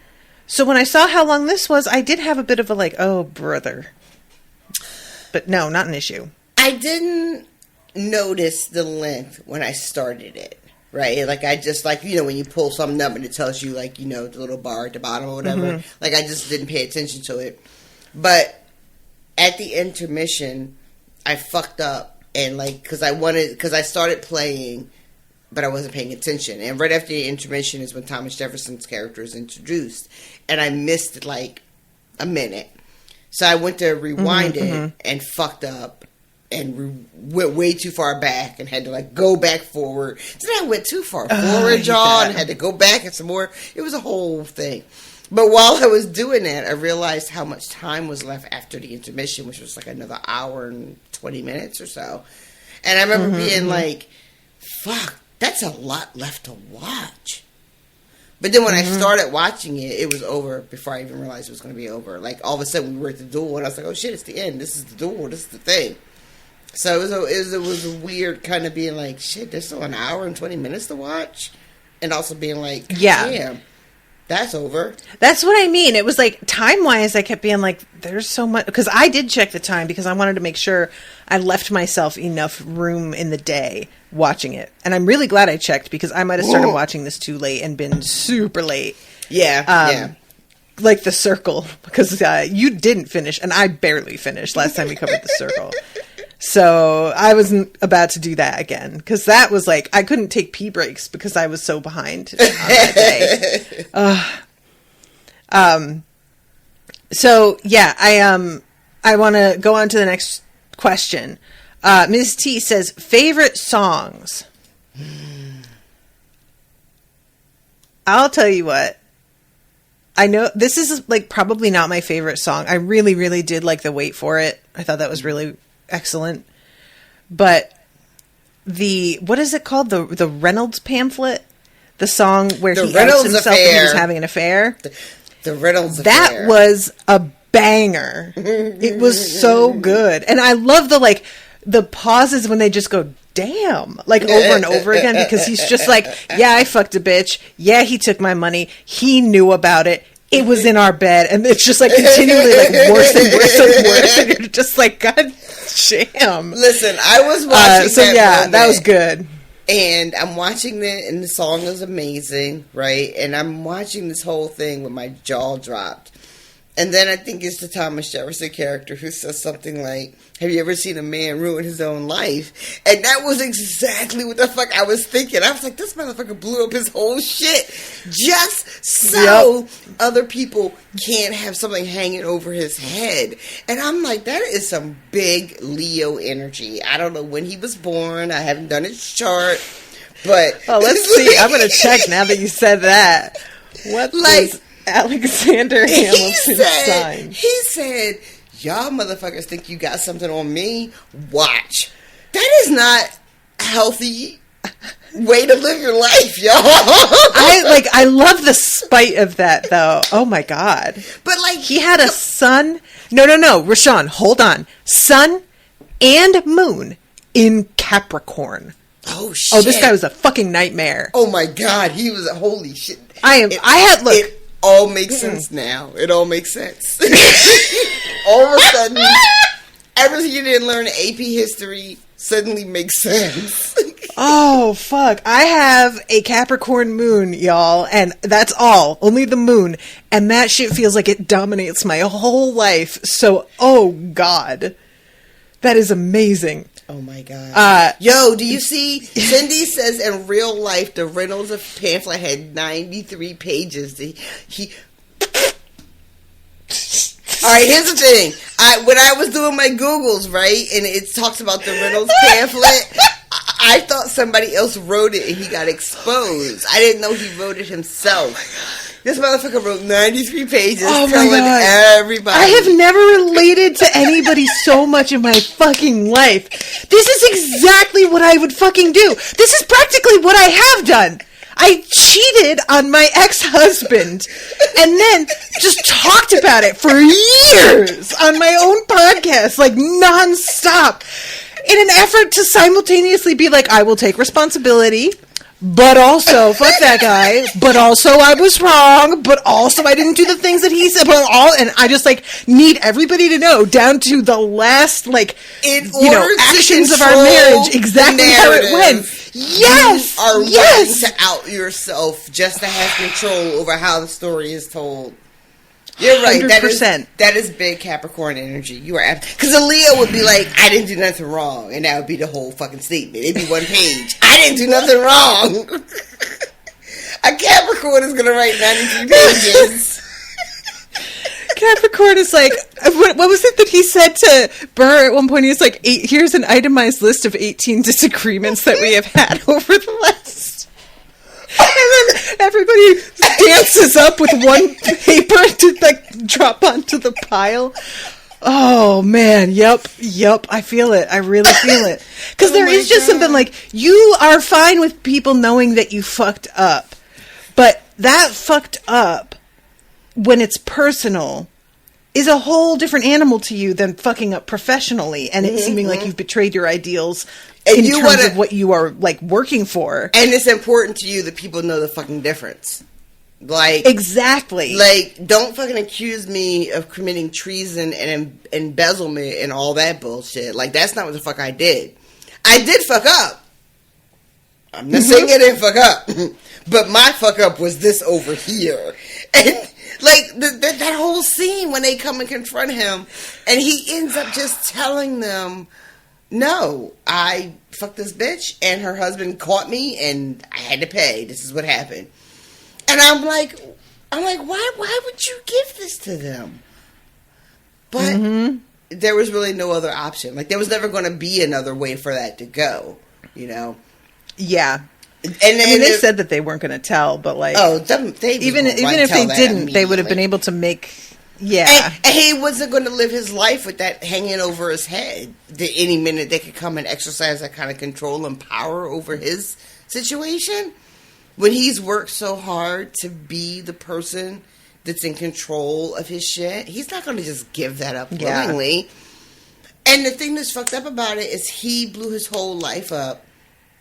So when I saw how long this was, I did have a bit of a like, oh, brother. But no, not an issue. I didn't notice the length when I started it. right? Like, I just, like, you know, when you pull something up and it tells you, like, you know, the little bar at the bottom or whatever. Mm-hmm. Like, I just didn't pay attention to it. But at the intermission, I fucked up. And, like, because I started playing, but I wasn't paying attention. And right after the intermission is when Thomas Jefferson's character is introduced. And I missed, like, a minute. So I went to rewind it and fucked up and went way too far back and had to, like, go back forward. So then I went too far forward, y'all, and had to go back and some more. It was a whole thing. But while I was doing that, I realized how much time was left after the intermission, which was like another hour and 20 minutes or so. And I remember being like, fuck, that's a lot left to watch. But then when I started watching it, it was over before I even realized it was going to be over. Like, all of a sudden, we were at the duel, and I was like, oh, shit, it's the end. This is the duel. This is the thing. So it was a weird kind of being like, shit, there's still an hour and 20 minutes to watch? And also being like, damn, that's over. That's what I mean. It was like, time-wise, I kept being like, there's so much. Because I did check the time because I wanted to make sure I left myself enough room in the day watching it. And I'm really glad I checked because I might have started watching this too late and been super late. Yeah. Like The Circle. Because you didn't finish, and I barely finished last time we covered The Circle. So I wasn't about to do that again because that was like, I couldn't take pee breaks because I was so behind on that day. So yeah, I want to go on to the next question. Ms. T says, favorite songs. I'll tell you what. I know this is like probably not my favorite song. I really, really did like the Wait For It. I thought that was really excellent. But what is it called? The Reynolds pamphlet? The song where he outs himself that he was having an affair? The Reynolds Affair. That was a banger. It was so good. And I love the pauses when they just go, damn, like over and over again, because he's just like, yeah, I fucked a bitch. Yeah, he took my money. He knew about it. It was in our bed. And it's just like continually like worse and worse and worse. And you're just like, God damn. Listen, I was watching that was good. And I'm watching it, and the song is amazing, right? And I'm watching this whole thing with my jaw dropped. And then I think it's the Thomas Jefferson character who says something like, have you ever seen a man ruin his own life? And that was exactly what the fuck I was thinking. I was like, this motherfucker blew up his whole shit just so other people can't have something hanging over his head. And I'm like, that is some big Leo energy. I don't know when he was born. I haven't done his chart. But let's see. I'm going to check now that you said that. What is Alexander Hamilton's sign? He said, y'all motherfuckers think you got something on me? Watch. That is not a healthy way to live your life, y'all. I love the spite of that, though. Oh, my God. But, like... He had a sun... No, RoShawn, hold on. Sun and moon in Capricorn. Oh, shit. Oh, this guy was a fucking nightmare. Oh, my God. He was a... Holy shit. It all makes sense now. It all makes sense. All of a sudden, everything you didn't learn in AP history suddenly makes sense. Oh, fuck. I have a Capricorn moon, y'all, and that's all. Only the moon. And that shit feels like it dominates my whole life. So, oh, God. That is amazing. Oh, my God. Yo, do you see? Cindy says in real life, the Reynolds pamphlet had 93 pages. All right, here's the thing. When I was doing my Googles, right, and it talks about the Reynolds pamphlet, I thought somebody else wrote it and he got exposed. I didn't know he wrote it himself. Oh, my God. This motherfucker wrote 93 pages telling everybody. I have never related to anybody so much in my fucking life. This is exactly what I would fucking do. This is practically what I have done. I cheated on my ex-husband and then just talked about it for years on my own podcast, like nonstop, in an effort to simultaneously be like, I will take responsibility but also, fuck that guy, but also I was wrong, but also I didn't do the things that he said, and I just, like, need everybody to know, down to the last, like, actions of our marriage, exactly how it went. Yes! You are willing to out yourself just to have control over how the story is told. You're right. 100%. That is big Capricorn energy. You are because a Leo would be like, I didn't do nothing wrong, and that would be the whole fucking statement. It'd be one page. I didn't do nothing wrong. A Capricorn is gonna write 93 pages. Capricorn is like, what was it that he said to Burr at one point? He was like, here's an itemized list of 18 disagreements that we have had over the last. And then everybody dances up with one paper to, like, drop onto the pile. Oh, man. Yep. I feel it. I really feel it. Because there is just something like, you are fine with people knowing that you fucked up. But that fucked up, when it's personal, is a whole different animal to you than fucking up professionally and it seeming like you've betrayed your ideals in terms of what you are, like, working for. And it's important to you that people know the fucking difference. Like, exactly. Like, don't fucking accuse me of committing treason and embezzlement and all that bullshit. Like, that's not what the fuck I did. I did fuck up. I'm not saying I didn't fuck up. But my fuck up was this over here. And, like, that whole scene when they come and confront him, and he ends up just telling them, no, I fucked this bitch, and her husband caught me, and I had to pay. This is what happened. And I'm like, why would you give this to them? But there was really no other option. Like, there was never going to be another way for that to go, you know? Yeah. And they said that they weren't going to tell, but, like, even if they didn't, they would have been able to make. Yeah. And he wasn't going to live his life with that hanging over his head. That any minute they could come and exercise that kind of control and power over his situation. When he's worked so hard to be the person that's in control of his shit, he's not going to just give that up willingly. And the thing that's fucked up about it is he blew his whole life up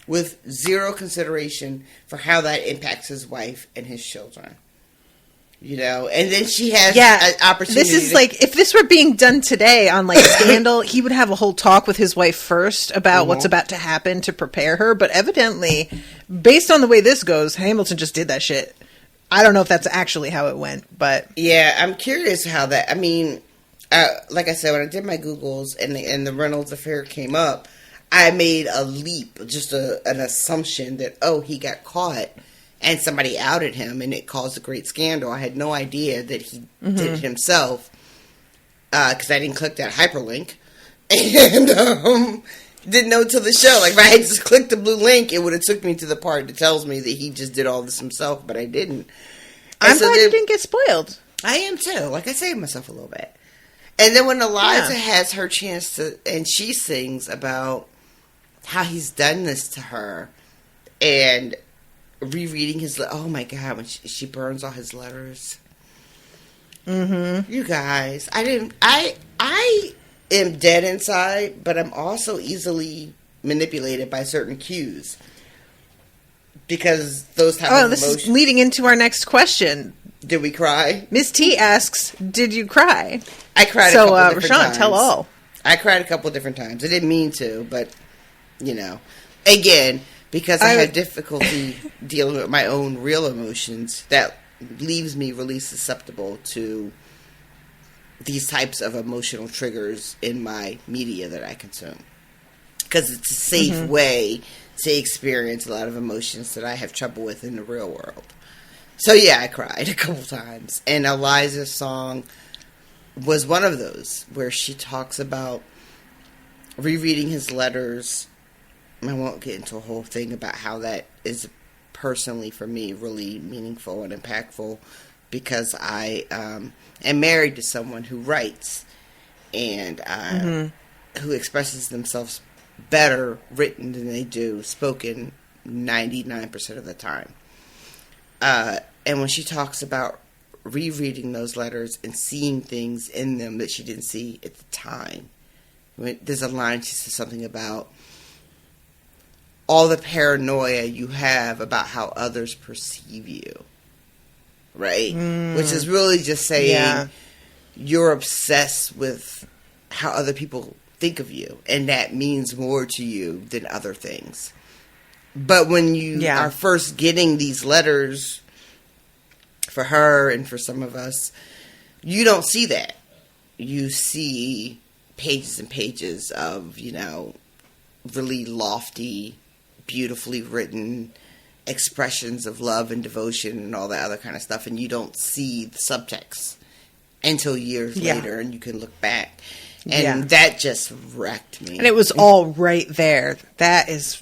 with zero consideration for how that impacts his wife and his children. You know, and then she has an opportunity. This is like, if this were being done today on, like, Scandal, he would have a whole talk with his wife first about what's about to happen to prepare her. But evidently, based on the way this goes, Hamilton just did that shit. I don't know if that's actually how it went, but yeah, I'm curious how that. I mean, like I said, when I did my Googles and the Reynolds affair came up, I made a leap, just an assumption that he got caught. And somebody outed him, and it caused a great scandal. I had no idea that he did it himself, because I didn't click that hyperlink, and didn't know till the show. Like, if I had just clicked the blue link, it would have took me to the part that tells me that he just did all this himself, but I didn't. I'm glad you didn't get spoiled. I am too. Like, I saved myself a little bit. And then when Eliza has her chance to, and she sings about how he's done this to her, and rereading his, oh my god, when she burns all his letters. You guys, I am dead inside, but I'm also easily manipulated by certain cues. Because those type of emotions. This is leading into our next question. Did we cry? Miss T asks, did you cry? I cried a couple different RoShawn, times. tell all. I cried a couple different times. I didn't mean to, but, you know. Again, because I had difficulty dealing with my own real emotions, that leaves me really susceptible to these types of emotional triggers in my media that I consume. Because it's a safe way to experience a lot of emotions that I have trouble with in the real world. So yeah, I cried a couple times. And Eliza's song was one of those, where she talks about rereading his letters. I won't get into a whole thing about how that is personally for me really meaningful and impactful, because I am married to someone who writes and who expresses themselves better written than they do spoken 99% of the time. And when she talks about rereading those letters and seeing things in them that she didn't see at the time, there's a line, she says something about, all the paranoia you have about how others perceive you. Right? Which is really just saying you're obsessed with how other people think of you, and that means more to you than other things. But when you are first getting these letters for her and for some of us, you don't see that. You see pages and pages of, you know, really lofty, beautifully written expressions of love and devotion and all that other kind of stuff, and you don't see the subtext until years later, and you can look back. And that just wrecked me. And it was all right there. That is...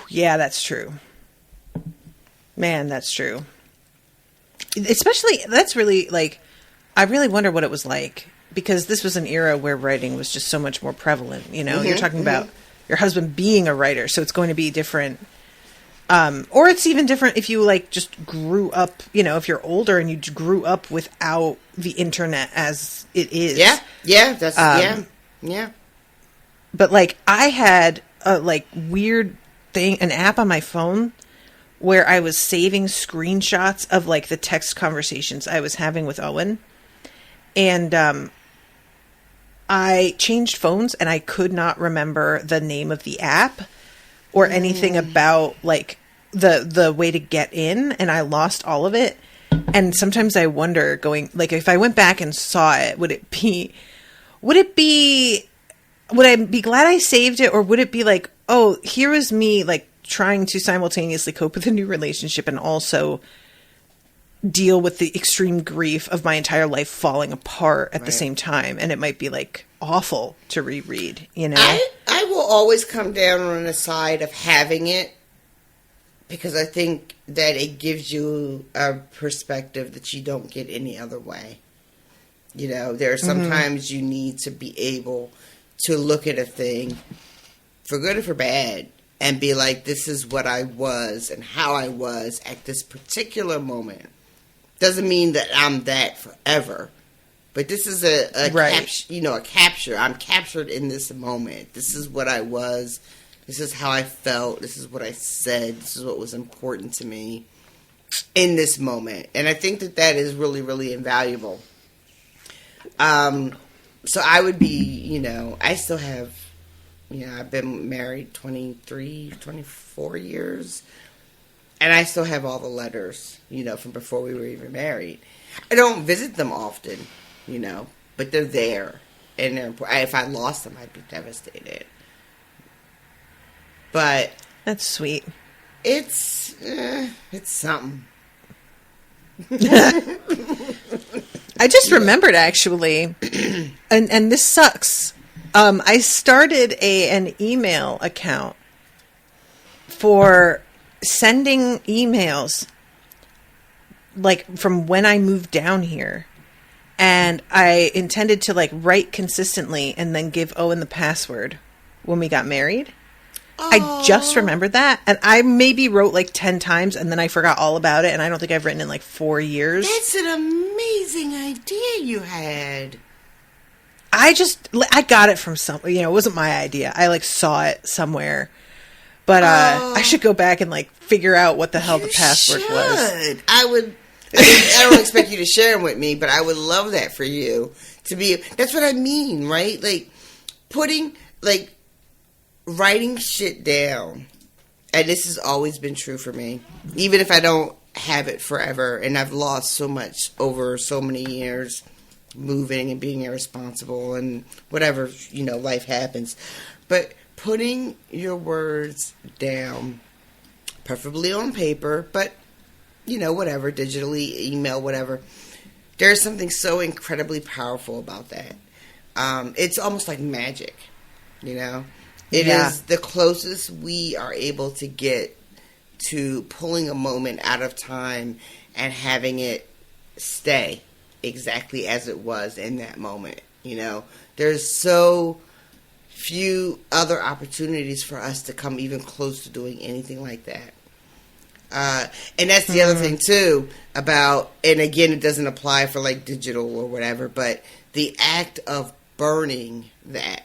Yeah, that's true. Man, that's true. Especially, that's really, like... I really wonder what it was like. Because this was an era where writing was just so much more prevalent. You know, you're talking about your husband being a writer, so it's going to be different. Or it's even different if you, like, just grew up, you know, if you're older and you grew up without the internet as it is. Yeah, that's, yeah. But, like, I had a, like, weird thing, an app on my phone where I was saving screenshots of, like, the text conversations I was having with Owen. And, I changed phones and I could not remember the name of the app or anything about, like, the way to get in, and I lost all of it. And sometimes I wonder, going, like, if I went back and saw it, would I be glad I saved it, or would it be like, oh, here was me, like, trying to simultaneously cope with a new relationship and also deal with the extreme grief of my entire life falling apart at the same time, and it might be, like, awful to reread, you know? I will always come down on the side of having it, because I think that it gives you a perspective that you don't get any other way. You know, there are sometimes you need to be able to look at a thing, for good or for bad, and be like, this is what I was and how I was at this particular moment. Doesn't mean that I'm that forever. But this is a capture. I'm captured in this moment. This is what I was. This is how I felt. This is what I said. This is what was important to me in this moment. And I think that is really, really invaluable. So I would be, you know, I still have, you know, I've been married 23, 24 years. And I still have all the letters, you know, from before we were even married. I don't visit them often, you know, but they're there. And they're important. If I lost them, I'd be devastated. But that's sweet. It's something. I just remembered, actually, and this sucks. I started an email account for sending emails, like, from when I moved down here. And I intended to, like, write consistently and then give Owen the password when we got married. I just remembered that, and I maybe wrote like 10 times, and then I forgot all about it, and I don't think I've written in like 4 years. That's an amazing idea you had. I got it from somewhere. You know, it wasn't my idea. I like saw it somewhere, but I should go back and like figure out what the hell the password was. I would. I don't expect you to share them with me, but I would love that for you to be. That's what I mean, right? Like putting like. Writing shit down, and this has always been true for me, even if I don't have it forever, and I've lost so much over so many years moving and being irresponsible and whatever, you know, life happens. But putting your words down, preferably on paper, but, you know, whatever, digitally, email, whatever, there's something so incredibly powerful about that. It's almost like magic, you know? It is the closest we are able to get to pulling a moment out of time and having it stay exactly as it was in that moment. You know, there's so few other opportunities for us to come even close to doing anything like that. And that's the other thing too about, and again, it doesn't apply for like digital or whatever, but the act of burning that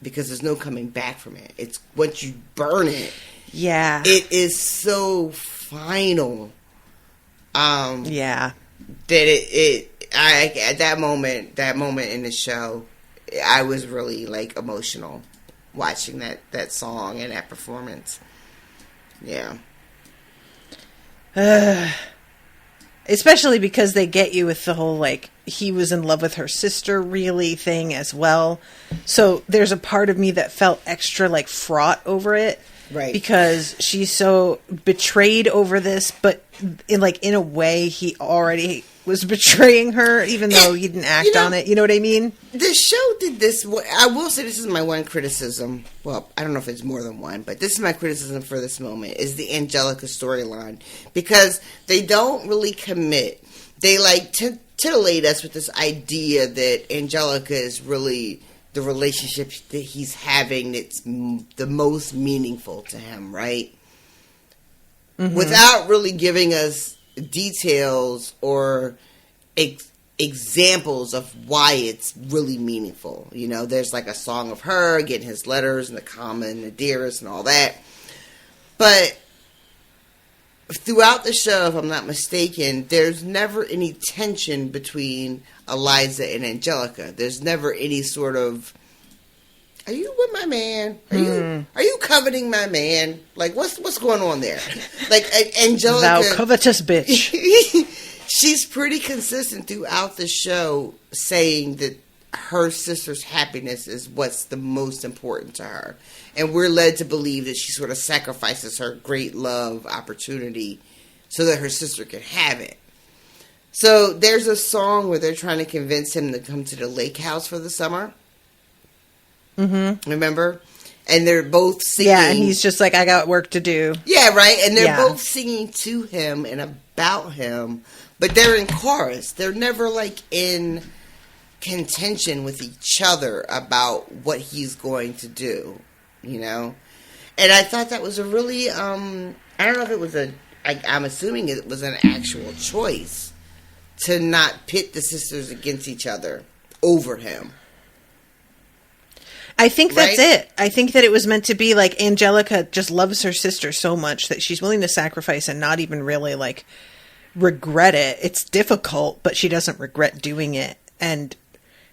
because there's no coming back from it. It's once you burn it. Yeah. It is so final. Yeah. That at that moment in the show, I was really like emotional watching that song and that performance. Yeah. Especially because they get you with the whole, like, he was in love with her sister really thing as well. So there's a part of me that felt extra, like, fraught over it. Right. Because she's so betrayed over this, but in a way he already was betraying her, even though he didn't act on it. You know what I mean? The show did this. I will say this is my one criticism. Well, I don't know if it's more than one, but this is my criticism for this moment, is the Angelica storyline. Because they don't really commit. They like titillate us with this idea that Angelica is really the relationship that he's having that's the most meaningful to him, right? Mm-hmm. Without really giving us details or examples of why it's really meaningful. You know, there's like a song of her getting his letters and the comma and the dearest and all that. But throughout the show, if I'm not mistaken, there's never any tension between Eliza and Angelica. There's never any sort of, are you with my man? Are you coveting my man? Like, what's going on there? Like, Angelica, thou covetous bitch. She's pretty consistent throughout the show saying that her sister's happiness is what's the most important to her. And we're led to believe that she sort of sacrifices her great love opportunity so that her sister can have it. So there's a song where they're trying to convince him to come to the lake house for the summer. Mm-hmm. Remember? And they're both singing. Yeah, and he's just like, I got work to do. Yeah, right? And they're both singing to him and about him. But they're in chorus. They're never like in contention with each other about what he's going to do. You know? And I thought that was a really, I don't know if it was I'm assuming it was an actual choice to not pit the sisters against each other over him. I think that's it. I think that it was meant to be like Angelica just loves her sister so much that she's willing to sacrifice and not even really like regret it. It's difficult, but she doesn't regret doing it. And,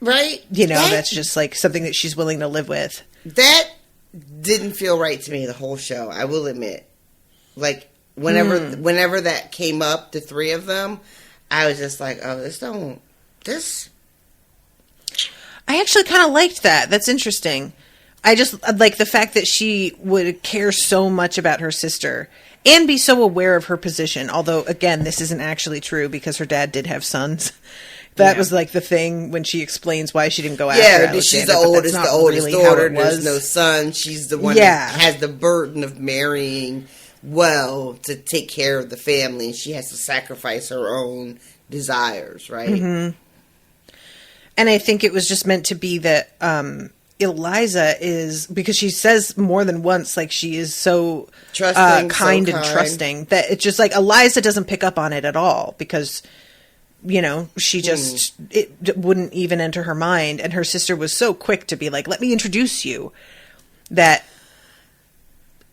that's just like something that she's willing to live with. That didn't feel right to me the whole show, I will admit. Like, whenever that came up, the three of them, I was just like, oh, this. I actually kind of liked that. That's interesting. I just like the fact that she would care so much about her sister and be so aware of her position. Although, again, this isn't actually true because her dad did have sons. That was like the thing when she explains why she didn't go after Alexander. Yeah, she's the oldest daughter. There's no son. She's the one that has the burden of marrying well to take care of the family. She has to sacrifice her own desires, right? Mm-hmm. And I think it was just meant to be that Eliza is, because she says more than once, like she is so kind and trusting, that it's just like Eliza doesn't pick up on it at all because, she just, it wouldn't even enter her mind. And her sister was so quick to be like, let me introduce you, that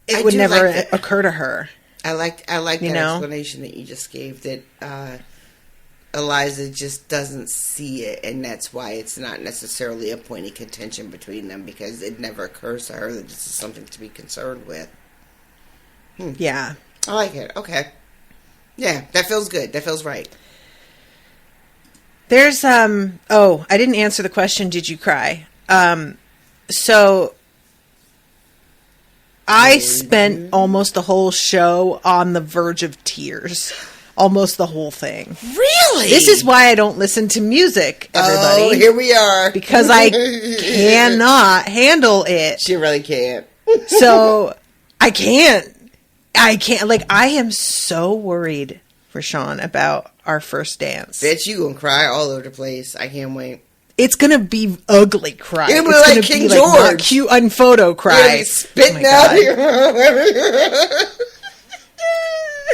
it would never occur to her. I like that explanation that you just gave, that Eliza just doesn't see it, and that's why it's not necessarily a point of contention between them, because it never occurs to her that this is something to be concerned with. Yeah. I like it. Okay. Yeah, that feels good. That feels right. There's, I didn't answer the question, did you cry? So I spent almost the whole show on the verge of tears. Almost the whole thing. Really? This is why I don't listen to music, everybody. Oh, here we are. Because I cannot handle it. She really can't. So, I can't. Like, I am so worried, RoShawn, about our first dance. Bitch, you gonna cry all over the place. I can't wait. It's gonna be ugly cry. It's gonna be King George. Like, not cute unphoto cry. Spitting out here.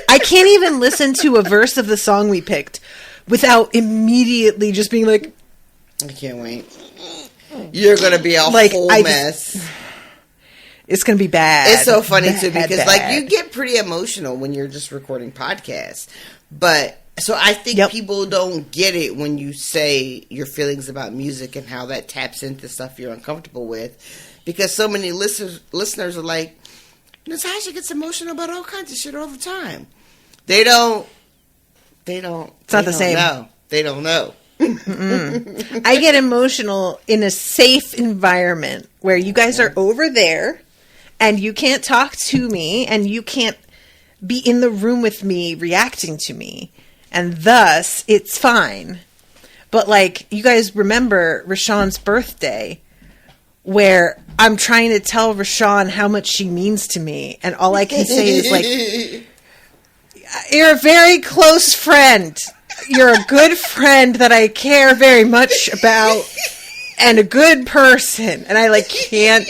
I can't even listen to a verse of the song we picked without immediately just being like, I can't wait. you're going to be a whole mess. It's going to be bad. It's so funny, too, because, like, you get pretty emotional when you're just recording podcasts. But, so I think people don't get it when you say your feelings about music and how that taps into stuff you're uncomfortable with. Because so many listeners are like, Natasha gets emotional about all kinds of shit all the time. They don't. It's not the same. No, they don't know. I get emotional in a safe environment where you guys are over there and you can't talk to me and you can't be in the room with me reacting to me. And thus, it's fine. But, like, you guys remember RoShawn's birthday where I'm trying to tell RoShawn how much she means to me. And all I can say is, like, you're a very close friend. You're a good friend that I care very much about and a good person. And I, like, can't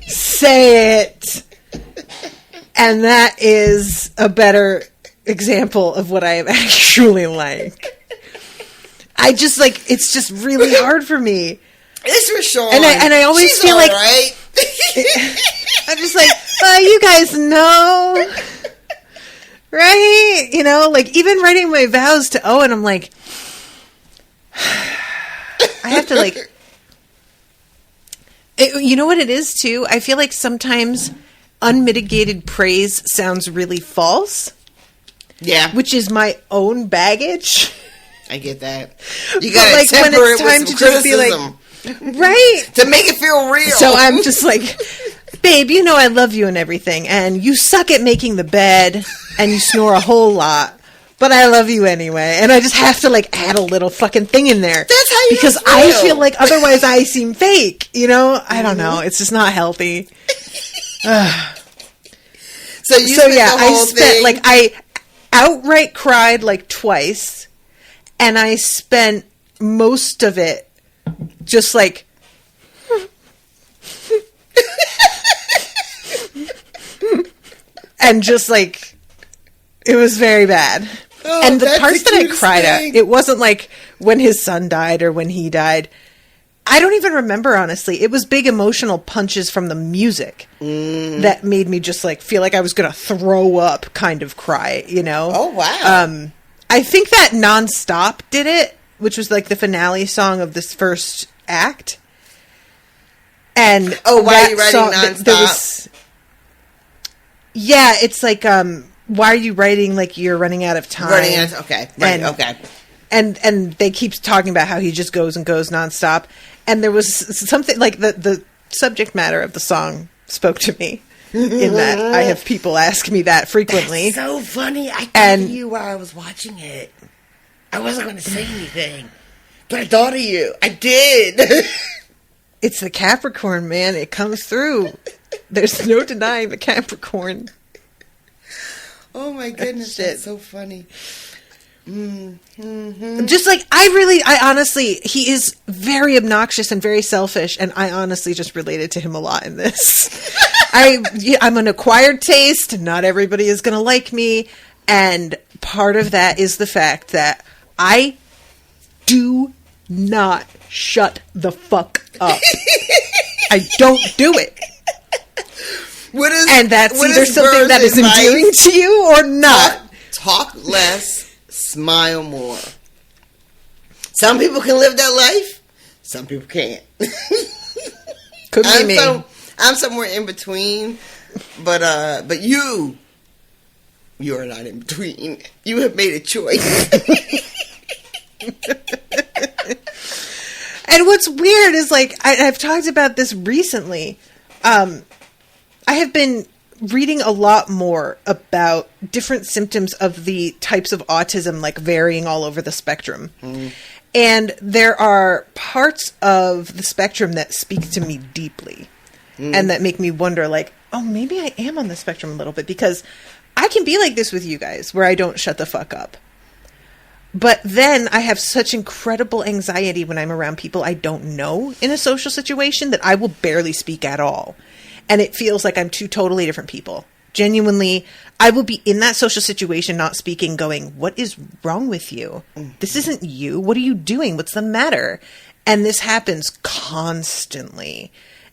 say it. And that is a better example of what I am actually like. I just, like, it's just really hard for me. It's RoShawn. And I always She's feel like... right. I'm just like, you guys know... Right? You know, like, even writing my vows to Owen, I'm like, I have to, like, you know what it is, too? I feel like sometimes unmitigated praise sounds really false. Yeah. Which is my own baggage. I get that. You got to temper when it's it time with some to just be like, right? To make it feel real. So I'm just like, babe, you know I love you and everything, and you suck at making the bed, and you snore a whole lot, but I love you anyway. And I just have to, like, add a little fucking thing in there. That's how you because feel. I feel like otherwise I seem fake, you know? I don't know. It's just not healthy. So yeah, I spent, like, I outright cried, like, twice, and I spent most of it just, like, and just, like, it was very bad. Oh, and the parts that I cried at, it wasn't like when his son died or when he died. I don't even remember, honestly. It was big emotional punches from the music that made me just, like, feel like I was going to throw up kind of cry, you know? Oh, wow. I think that Nonstop did it, which was, like, the finale song of this first act. And why are you writing Nonstop? Yeah, it's like, why are you writing like you're running out of time? Okay, right, okay. And they keep talking about how he just goes and goes nonstop. And there was something like the subject matter of the song spoke to me in that I have people ask me that frequently. That's so funny. I thought of you while I was watching it. I wasn't going to say anything, but I thought of you. I did. It's the Capricorn, man. It comes through. There's no denying the Capricorn. Oh my goodness, that's so funny. Mm-hmm. Just like, I honestly, he is very obnoxious and very selfish, and I honestly just related to him a lot in this. I'm an acquired taste. Not everybody is going to like me, and part of that is the fact that I do not shut the fuck up. I don't do it. And that's either something that is endearing to you or not. Talk less, smile more. Some people can live that life. Some people can't. Could be me. I'm somewhere in between. But you are not in between. You have made a choice. And what's weird is, like, I've talked about this recently. I have been reading a lot more about different symptoms of the types of autism, like, varying all over the spectrum. And there are parts of the spectrum that speak to me deeply and that make me wonder, like, oh, maybe I am on the spectrum a little bit, because I can be like this with you guys where I don't shut the fuck up. But then I have such incredible anxiety when I'm around people I don't know in a social situation that I will barely speak at all. And it feels like I'm two totally different people. Genuinely, I will be in that social situation not speaking, going, what is wrong with you? This isn't you. What are you doing? What's the matter? And this happens constantly.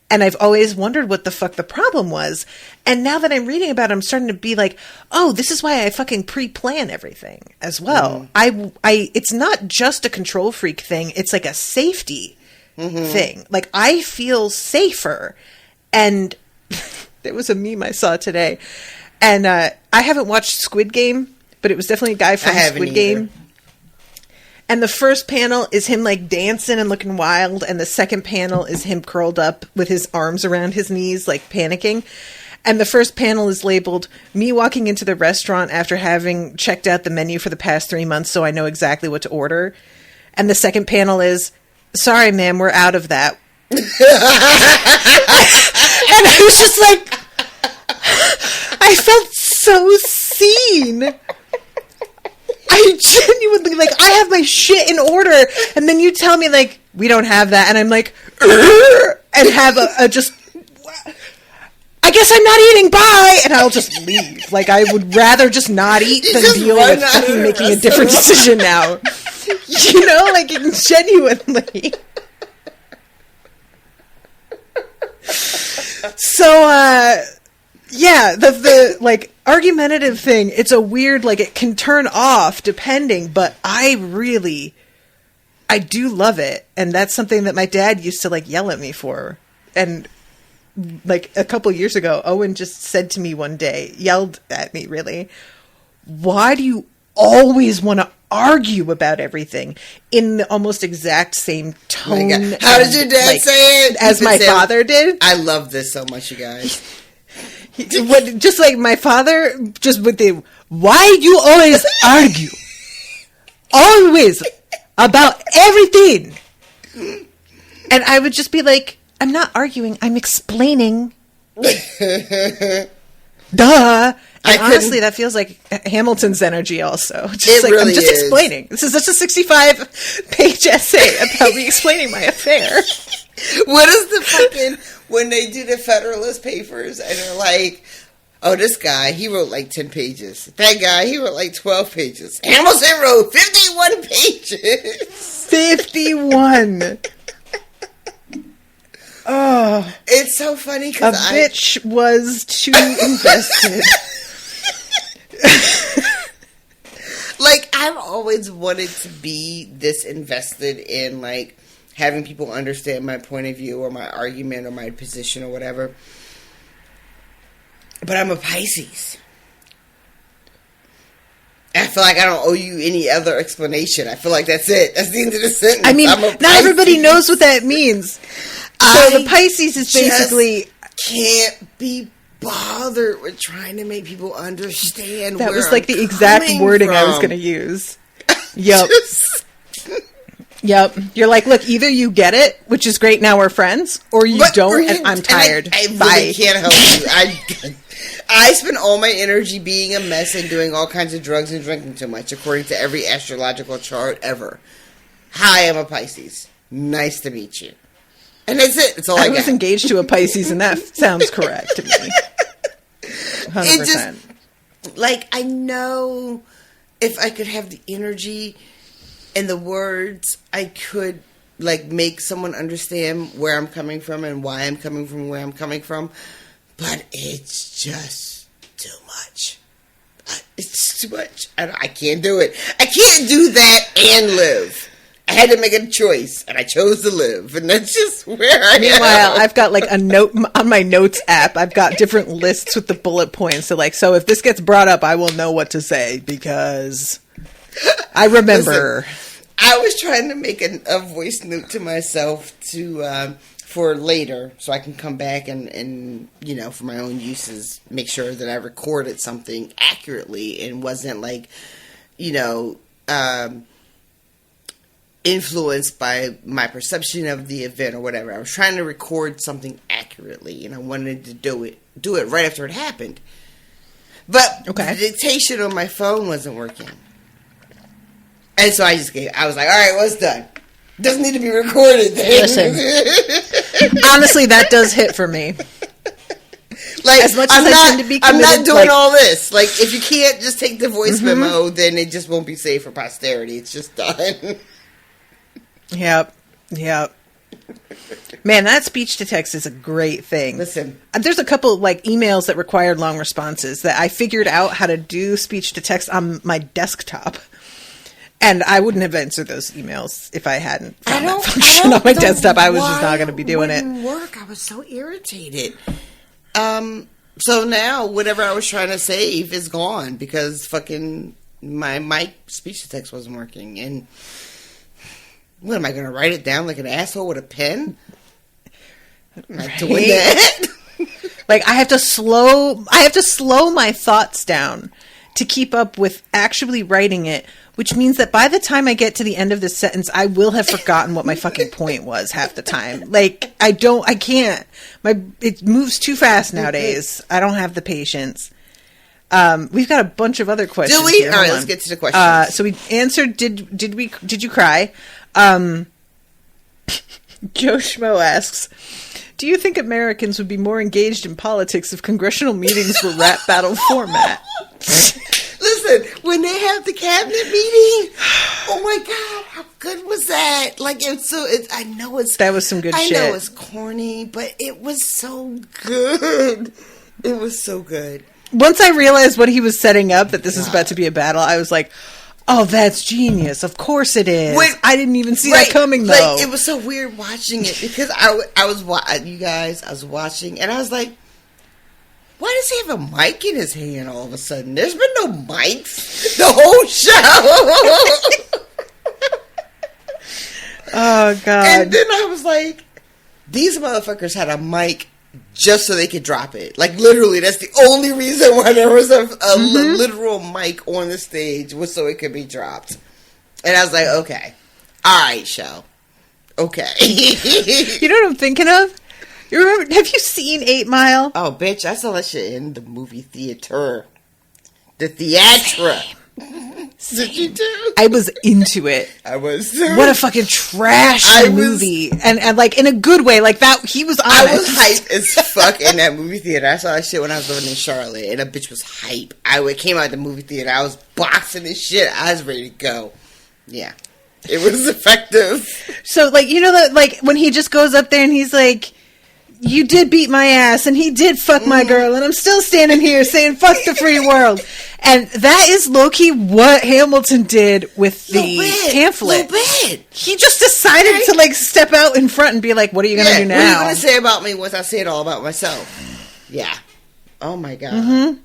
And I've always wondered what the fuck the problem was. And now that I'm reading about it, I'm starting to be like, oh, this is why I fucking pre-plan everything as well. It's not just a control freak thing. It's like a safety thing. Like, I feel safer. And there was a meme I saw today. And I haven't watched Squid Game, but it was definitely a guy from Squid Game. And the first panel is him like dancing and looking wild. And the second panel is him curled up with his arms around his knees, like panicking. And the first panel is labeled, me walking into the restaurant after having checked out the menu for the past 3 months so I know exactly what to order. And the second panel is, sorry, ma'am, we're out of that. And I was just like, I felt so seen. I genuinely, like, I have my shit in order, and then you tell me, like, we don't have that, and I'm like, and have a just, I guess I'm not eating, bye, and I'll just leave. Like, I would rather just not eat than deal with fucking making a different decision now. You know, like, genuinely. So, yeah, the like, argumentative thing, it's a weird, like, it can turn off depending, but I do love it. And that's something that my dad used to, like, yell at me for. And, like, a couple years ago, Owen just said to me one day, yelled at me, really, why do you always want to argue about everything in the almost exact same tone? How did your dad say it? As my father did? I love this so much, you guys. Just like my father, just with the, why you always argue? Always about everything. And I would just be like, I'm not arguing, I'm explaining. Duh. And honestly, that feels like Hamilton's energy also. Just like, really, I'm just explaining. This is just a 65-page essay about me explaining my affair. What is the fucking, when they do the Federalist Papers and they're like, oh, this guy, he wrote like 10 pages. That guy, he wrote like 12 pages. Hamilton wrote 51 pages. 51. Oh. It's so funny because bitch was too invested. Like, I've always wanted to be this invested in, like, having people understand my point of view or my argument or my position or whatever. But I'm a Pisces. I feel like I don't owe you any other explanation. I feel like that's it. That's the end of the sentence. I mean, not everybody knows what that means. So the Pisces is basically... can't be bothered with trying to make people understand that where was like I'm the exact wording from. I was going to use. Yep. Yep. You're like, look, either you get it, which is great, now we're friends, or you don't, and I'm tired. I Bye. Really can't help you. I spend all my energy being a mess and doing all kinds of drugs and drinking too much, according to every astrological chart ever. Hi, I'm a Pisces. Nice to meet you. And that's it. That's all I got. I was engaged to a Pisces, and that sounds correct to me. 100%. It just, like, I know if I could have the energy and the words, I could, like, make someone understand where I'm coming from and why I'm coming from where I'm coming from. But it's just too much. It's too much. I can't do it. I can't do that and live. I had to make a choice, and I chose to live, and that's just where I am. Meanwhile, I've got, like, a note on my notes app. I've got different lists with the bullet points. So, like, so if this gets brought up, I will know what to say, because I remember. Listen, I was trying to make a voice note to myself to for later, so I can come back and, you know, for my own uses, make sure that I recorded something accurately and wasn't, like, you know, influenced by my perception of the event or whatever. I was trying to record something accurately, and I wanted to do it right after it happened. But the dictation on my phone wasn't working. And so I was like, all right, well, it's done. Doesn't need to be recorded then. Listen, honestly, that does hit for me. Like, as much as I tend to be committed, I'm not doing all this. Like, if you can't just take the voice memo, then it just won't be saved for posterity. It's just done. Yep. Yeah. Man, that speech to text is a great thing. Listen. There's a couple like emails that required long responses that I figured out how to do speech to text on my desktop. And I wouldn't have answered those emails if I hadn't found that function on my desktop. I was just not going to be doing it. Work. I was so irritated. So now whatever I was trying to save is gone because fucking my speech to text wasn't working. And what am I going to write it down like an asshole with a pen? I'm not doing that. Like I have to slow my thoughts down to keep up with actually writing it, which means that by the time I get to the end of this sentence, I will have forgotten what my fucking point was half the time. Like I can't. It moves too fast nowadays. I don't have the patience. We've got a bunch of other questions. Do we? Here. All right, let's get to the questions. So we answered. Did you cry? Joe Schmo asks, do you think Americans would be more engaged in politics if congressional meetings were rap battle format? Listen, when they have the cabinet meeting, oh my God, how good was that? Like, I know that was some good shit. I know it's corny, but it was so good. It was so good. Once I realized what he was setting up, that this is about to be a battle, I was like, oh, that's genius. Of course it is. I didn't even see that coming, though. Like, it was so weird watching it because I was watching, and I was like, why does he have a mic in his hand all of a sudden? There's been no mics the whole show. Oh, God. And then I was like, these motherfuckers had a mic just so they could drop it. Like, literally, that's the only reason why there was a literal mic on the stage was so it could be dropped. And I was like, okay. All right, show. Okay. You know what I'm thinking of? You remember? Have you seen 8 Mile? Oh, bitch, I saw that shit in the movie theater. The theatre. Did you do? I was into it. I was. What a fucking trash movie. And like, in a good way. Like, that, he was honest. I was hyped as fuck in that movie theater. I saw that shit when I was living in Charlotte, and that bitch was hype. It came out of the movie theater. I was boxing and shit. I was ready to go. Yeah. It was effective. So, like, you know, that, like, when he just goes up there and he's like, you did beat my ass, and he did fuck my girl, and I'm still standing here saying fuck the free world. And that is low-key what Hamilton did with the pamphlet. He just decided to, like, step out in front and be like, what are you going to do now? What are you going to say about me once I say it all about myself? Yeah. Oh, my God.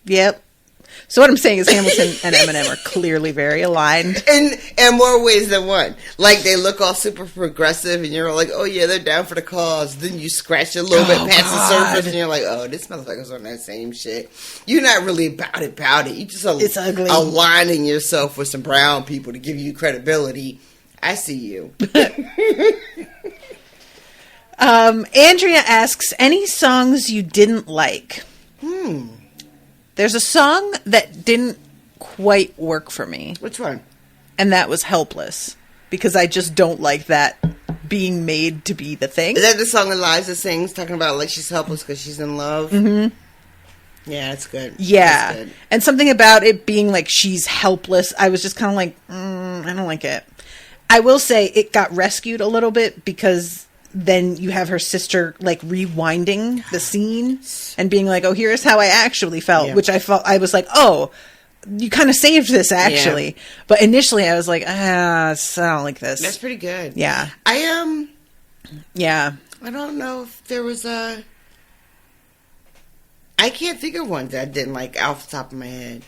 Yep. So what I'm saying is Hamilton and Eminem are clearly very aligned. In more ways than one. Like, they look all super progressive, and you're like, oh, yeah, they're down for the cause. Then you scratch a little bit past the surface, and you're like, oh, this motherfucker's on that same shit. You're not really about it. You just it's ugly. Aligning yourself with some brown people to give you credibility. I see you. Andrea asks, any songs you didn't like? There's a song that didn't quite work for me. Which one? And that was Helpless. Because I just don't like that being made to be the thing. Is that the song Eliza sings, talking about like she's helpless because she's in love? Mm-hmm. Yeah, it's good. Yeah. That's good. And something about it being like she's helpless, I was just kind of like, I don't like it. I will say it got rescued a little bit because then you have her sister like rewinding the scene and being like, oh, here's how I actually felt, which I was like, oh, you kind of saved this actually. Yeah. But initially I was like, I don't like this. That's pretty good. Yeah. Yeah. I don't know if there was I can't think of one that I didn't like off the top of my head.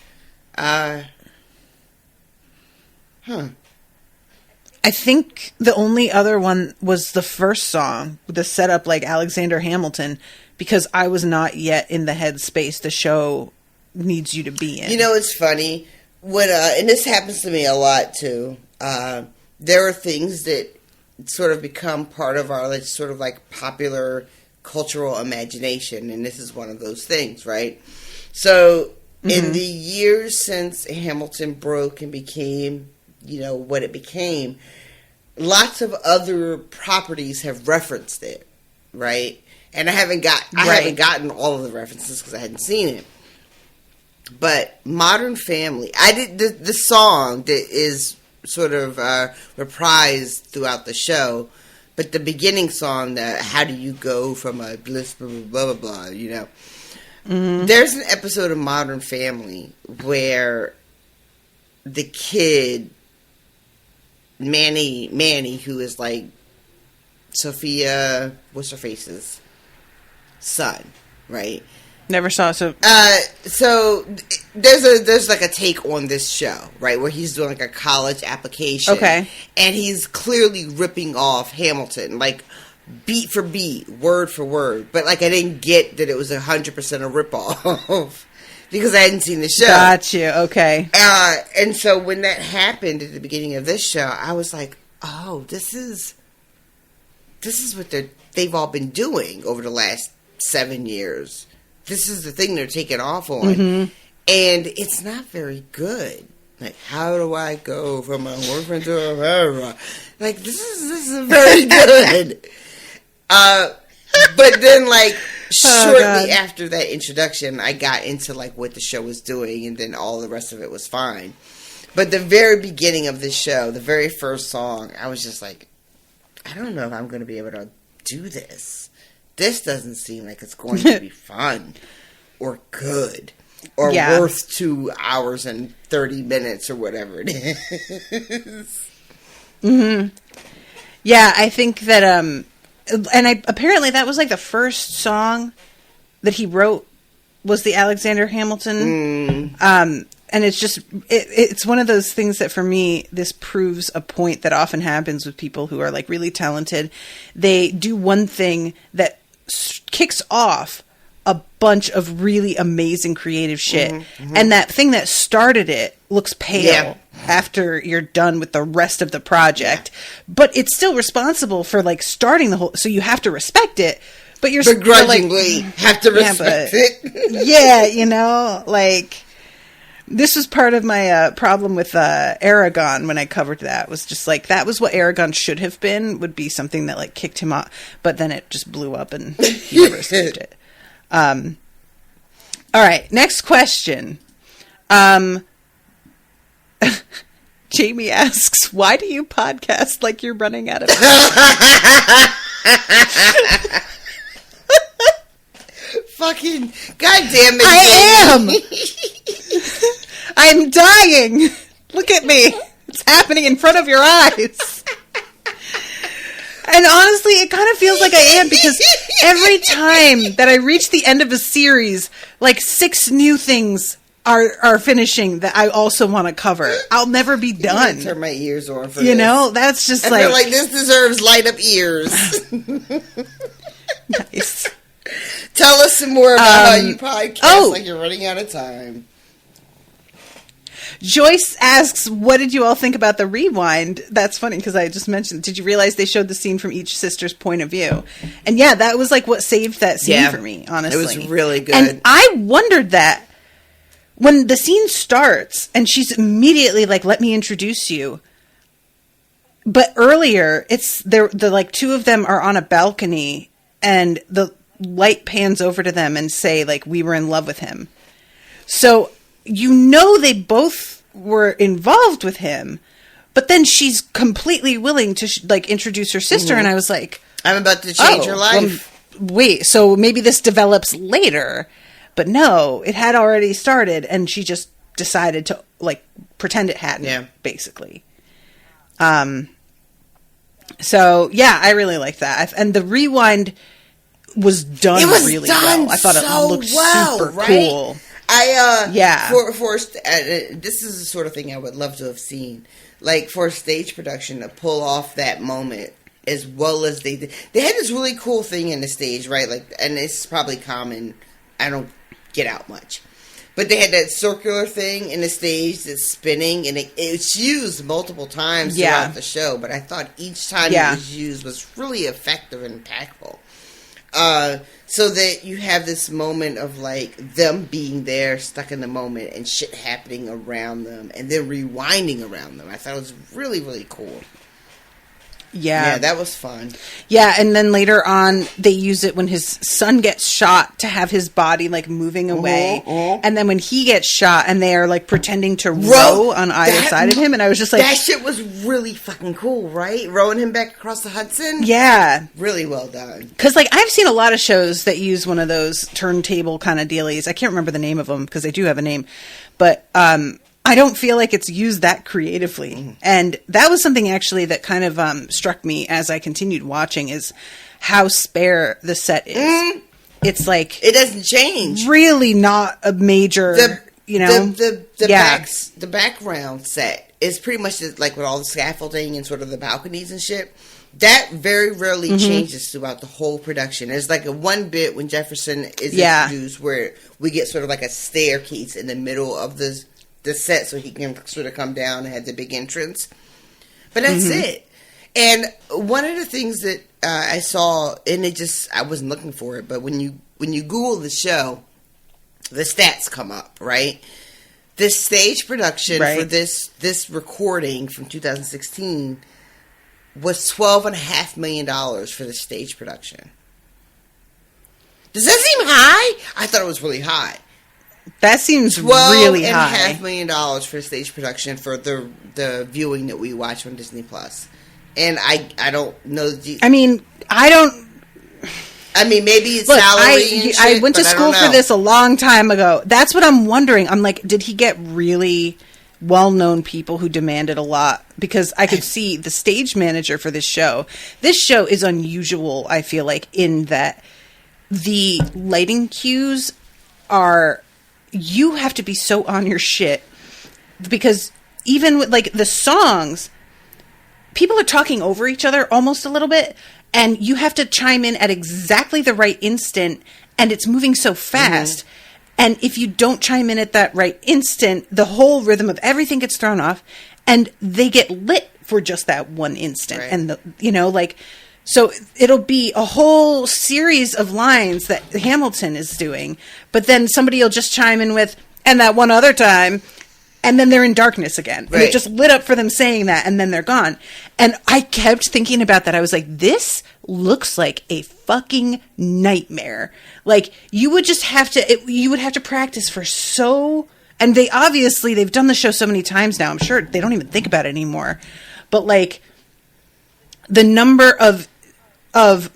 I think the only other one was the first song, the setup like Alexander Hamilton, because I was not yet in the headspace the show needs you to be in. You know, it's funny when, and this happens to me a lot too. There are things that sort of become part of our sort of like popular cultural imagination, and this is one of those things, right? So, in the years since Hamilton broke and became, you know, what it became, lots of other properties have referenced it, right? And I haven't gotten all of the references because I hadn't seen it. But Modern Family, I did the song that is sort of reprised throughout the show. But the beginning song, that how do you go from a bliss, blah, blah, blah, blah, you know. Mm-hmm. There's an episode of Modern Family where the kid, Manny, who is like Sophia, what's her face's son, right? Never saw it. So there's like a take on this show, right, where he's doing like a college application. Okay. And he's clearly ripping off Hamilton, like beat for beat, word for word. But like I didn't get that it was 100% a ripoff because I hadn't seen the show. Got you. Okay. And so when that happened at the beginning of this show, I was like, oh, this is what they've all been doing over the last 7 years. This is the thing they're taking off on. Mm-hmm. And it's not very good. Like, how do I go from a orphan to a Vera? Like, this is very good. But then, like, shortly after that introduction, I got into, like, what the show was doing, and then all the rest of it was fine. But the very beginning of this show, the very first song, I was just like, I don't know if I'm going to be able to do this. This doesn't seem like it's going to be fun or good or worth 2 hours and 30 minutes or whatever it is. Mm-hmm. Yeah, I think that, apparently that was like the first song that he wrote was the Alexander Hamilton. And it's just, it's one of those things that for me, this proves a point that often happens with people who are like really talented. They do one thing that kicks off a bunch of really amazing creative shit. Mm-hmm. And that thing that started it looks pale after you're done with the rest of the project. Yeah. But it's still responsible for like starting the whole, so you have to respect it. But you're begrudgingly have to respect it. Yeah, you know, like this was part of my problem with Aragon when I covered that. Was just like that was what Aragon should have been, would be something that like kicked him off, but then it just blew up and he never escaped it. All right, next question. Jamie asks, "Why do you podcast like you're running out of time?" Fucking goddamn it! I am. I'm dying. Look at me. It's happening in front of your eyes. And honestly, it kind of feels like I am because every time that I reach the end of a series, like 6 new things are finishing that I also want to cover. I'll never be done. Turn my ears on for you this. Know, that's just I feel like this deserves light up ears. Nice. Tell us some more about how you podcast like you're running out of time. Joyce asks, what did you all think about the rewind? That's funny because I just mentioned, did you realize they showed the scene from each sister's point of view? And yeah, that was like what saved that scene for me, honestly. It was really good. And I wondered that when the scene starts and she's immediately like, let me introduce you. But earlier, it's the like 2 of them are on a balcony and the light pans over to them and say like, we were in love with him. So you know they both were involved with him, but then she's completely willing to like introduce her sister, and I was like, I'm about to change her life. Well, wait, so maybe this develops later, but no, it had already started, and she just decided to like pretend it hadn't, basically. So yeah, I really like that, and the rewind was done really well. I thought it looked super cool. This is the sort of thing I would love to have seen, like for stage production to pull off that moment as well as they did. They had this really cool thing in the stage, right? Like, and it's probably common. I don't get out much, but they had that circular thing in the stage that's spinning, and it's used multiple times throughout the show. But I thought each time it was used was really effective and impactful. So that you have this moment of like them being there, stuck in the moment, and shit happening around them, and then rewinding around them. I thought it was really, really cool. Yeah, that was fun. Yeah, and then later on, they use it when his son gets shot to have his body, like, moving away. And then when he gets shot, and they are, like, pretending to row on either side of him, and I was just like... That shit was really fucking cool, right? Rowing him back across the Hudson? Yeah. Really well done. Because, like, I've seen a lot of shows that use one of those turntable kind of dealies. I can't remember the name of them, because they do have a name. But, I don't feel like it's used that creatively. Mm-hmm. And that was something actually that kind of struck me as I continued watching is how spare the set is. Mm. It's like... It doesn't change. Really not a major, The background set is pretty much like with all the scaffolding and sort of the balconies and shit. That very rarely changes throughout the whole production. There's like a one bit when Jefferson is introduced where we get sort of like a staircase in the middle of the set so he can sort of come down and have the big entrance. But that's it. And one of the things that I saw, and I wasn't looking for it, but when you Google the show, the stats come up, right? This stage production for this recording from 2016 was $12.5 million for the stage production. Does that seem high? I thought it was really high. That seems really high. $12.5 million for stage production for the viewing that we watch on Disney Plus, and I don't know. Maybe it's salary. And shit, I went to school for this a long time ago. That's what I'm wondering. I'm like, did he get really well-known people who demanded a lot? Because I could see the stage manager for this show. This show is unusual. I feel like in that the lighting cues are. You have to be so on your shit because even with like the songs, people are talking over each other almost a little bit, and you have to chime in at exactly the right instant, and it's moving so fast. And if you don't chime in at that right instant, the whole rhythm of everything gets thrown off, and they get lit for just that one instant. Right. And so it'll be a whole series of lines that Hamilton is doing, but then somebody will just chime in with, and that one other time, and then they're in darkness again. Right. And it just lit up for them saying that, and then they're gone. And I kept thinking about that. I was like, this looks like a fucking nightmare. Like, you would just have to, you would have to practice for so... And they've done the show so many times now, I'm sure they don't even think about it anymore. But, like, the number of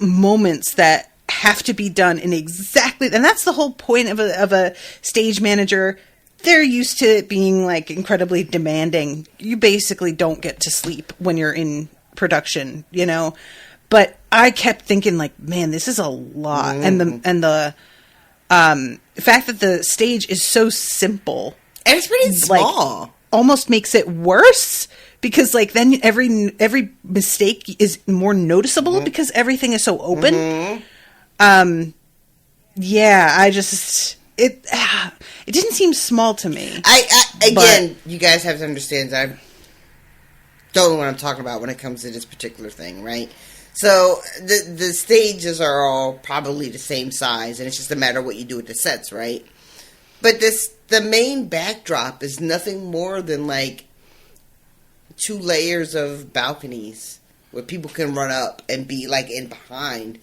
moments that have to be done in exactly, and that's the whole point of a stage manager. They're used to it being like incredibly demanding. You basically don't get to sleep when you're in production, But I kept thinking, like, man, this is a lot, and the fact that the stage is so simple and it's pretty small, like, almost makes it worse. Because, like, then every mistake is more noticeable because everything is so open. It didn't seem small to me. You guys have to understand that I don't know what I'm talking about when it comes to this particular thing, right? So the stages are all probably the same size, and it's just a matter of what you do with the sets, right? But the main backdrop is nothing more than, like, 2 layers of balconies where people can run up and be like in behind,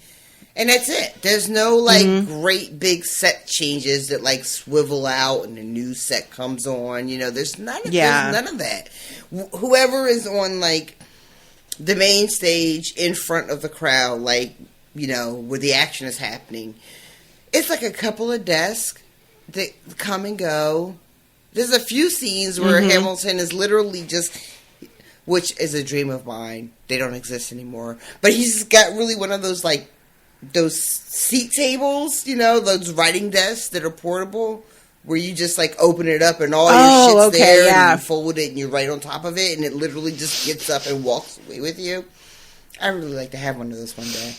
and that's it. There's no like great big set changes that like swivel out and a new set comes on. There's none of that. Whoever is on like the main stage in front of the crowd, like where the action is happening, it's like a couple of desks that come and go. There's a few scenes where Hamilton is literally just. Which is a dream of mine. They don't exist anymore. But he's got really one of those, like, those seat tables, those writing desks that are portable, where you just, like, open it up and all your shit's there, and you fold it and you're right on top of it, and it literally just gets up and walks away with you. I really like to have one of those one day.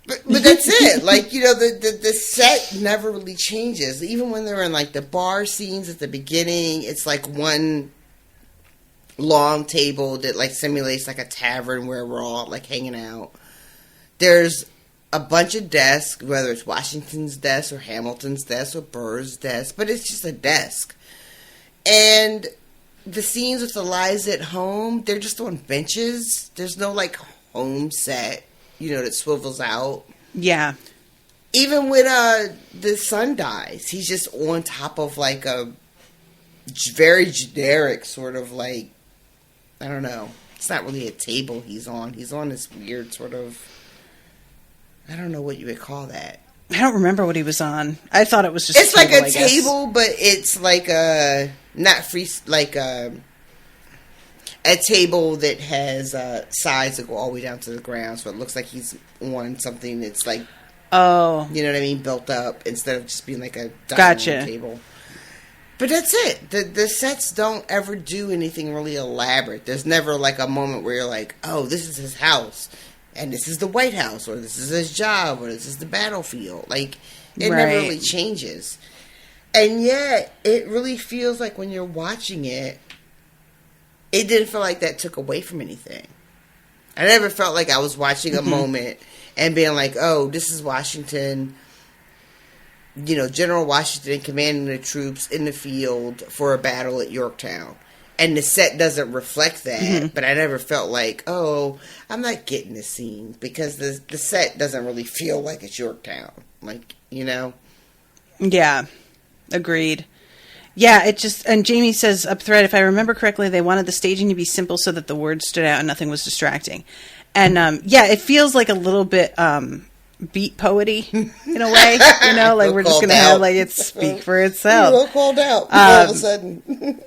But that's it. Like, the set never really changes. Even when they're in, like, the bar scenes at the beginning, it's, like, one long table that like simulates like a tavern where we're all like hanging out. There's a bunch of desks, whether it's Washington's desk or Hamilton's desk or Burr's desk, but it's just a desk. And the scenes with Eliza at home, they're just on benches. There's no, like, home set, that swivels out. Yeah. Even when the son dies, he's just on top of, like, a very generic sort of, like, I don't know. It's not really a table he's on. He's on this weird sort of, I don't know what you would call that. I don't remember what he was on. I thought it was just it's a table, like a table, but it's like a, not free, like a table that has sides that go all the way down to the ground, so it looks like he's on something that's like, oh, you know what I mean, built up, instead of just being like a dining room table. But that's it. The sets don't ever do anything really elaborate. There's never like a moment where you're like, oh, this is his house, and this is the White House, or this is his job, or this is the battlefield. Like, it never really changes. And yet, it really feels like when you're watching it, it didn't feel like that took away from anything. I never felt like I was watching a moment and being like, oh, this is Washington, General Washington commanding the troops in the field for a battle at Yorktown. And the set doesn't reflect that, but I never felt like, oh, I'm not getting this scene, because the set doesn't really feel like it's Yorktown. Like, Yeah, agreed. Yeah, it just, and Jamie says up thread, if I remember correctly, they wanted the staging to be simple so that the words stood out and nothing was distracting. And it feels like a little bit beat poety in a way, like we're just going to have like it speak for itself. Real called out all of a sudden.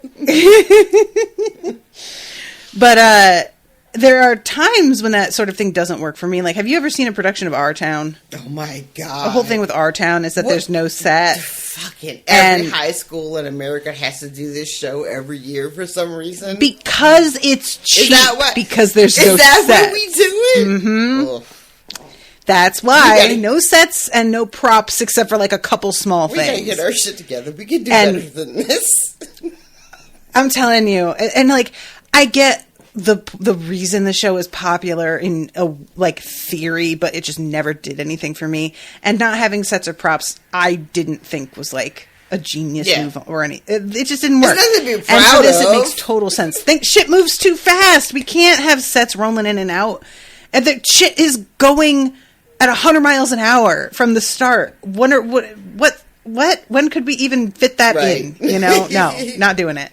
But there are times when that sort of thing doesn't work for me. Like, have you ever seen a production of Our Town? Oh my God. The whole thing with Our Town is that there's no set. Fucking every high school in America has to do this show every year for some reason. Because it's cheap. Is that what? Because there's no set. Is that what we do it? Mm-hmm. That's why no sets and no props except for like a couple small things. We gotta get our shit together. We can do better than this. I'm telling you, and like I get the reason the show is popular in a like theory, but it just never did anything for me. And not having sets or props, I didn't think was like a genius move or any. It just didn't work. It's nothing to be proud and for this, of. it makes total sense. Think shit moves too fast. We can't have sets rolling in and out, and the shit is going at 100 miles an hour from the start. Wonder what? When could we even fit that in? No, not doing it.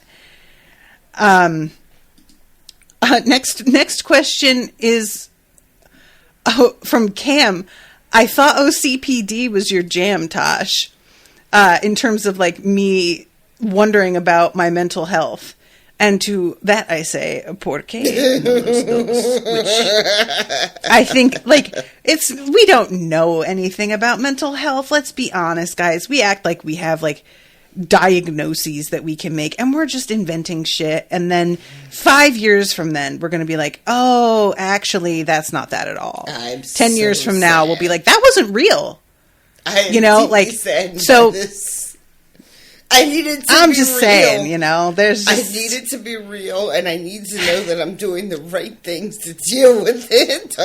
Next question is from Cam. I thought OCPD was your jam, Tosh, in terms of like me wondering about my mental health. And to that I say, ¿por qué? Which I think, like, we don't know anything about mental health. Let's be honest, guys. We act like we have, like, diagnoses that we can make, and we're just inventing shit. And then 5 years from then, we're going to be like, oh, actually, that's not that at all. 10 years from now, we'll be like, that wasn't real. I needed to I'm be just real. Saying, there's I needed to be real, and I need to know that I'm doing the right things to deal with it.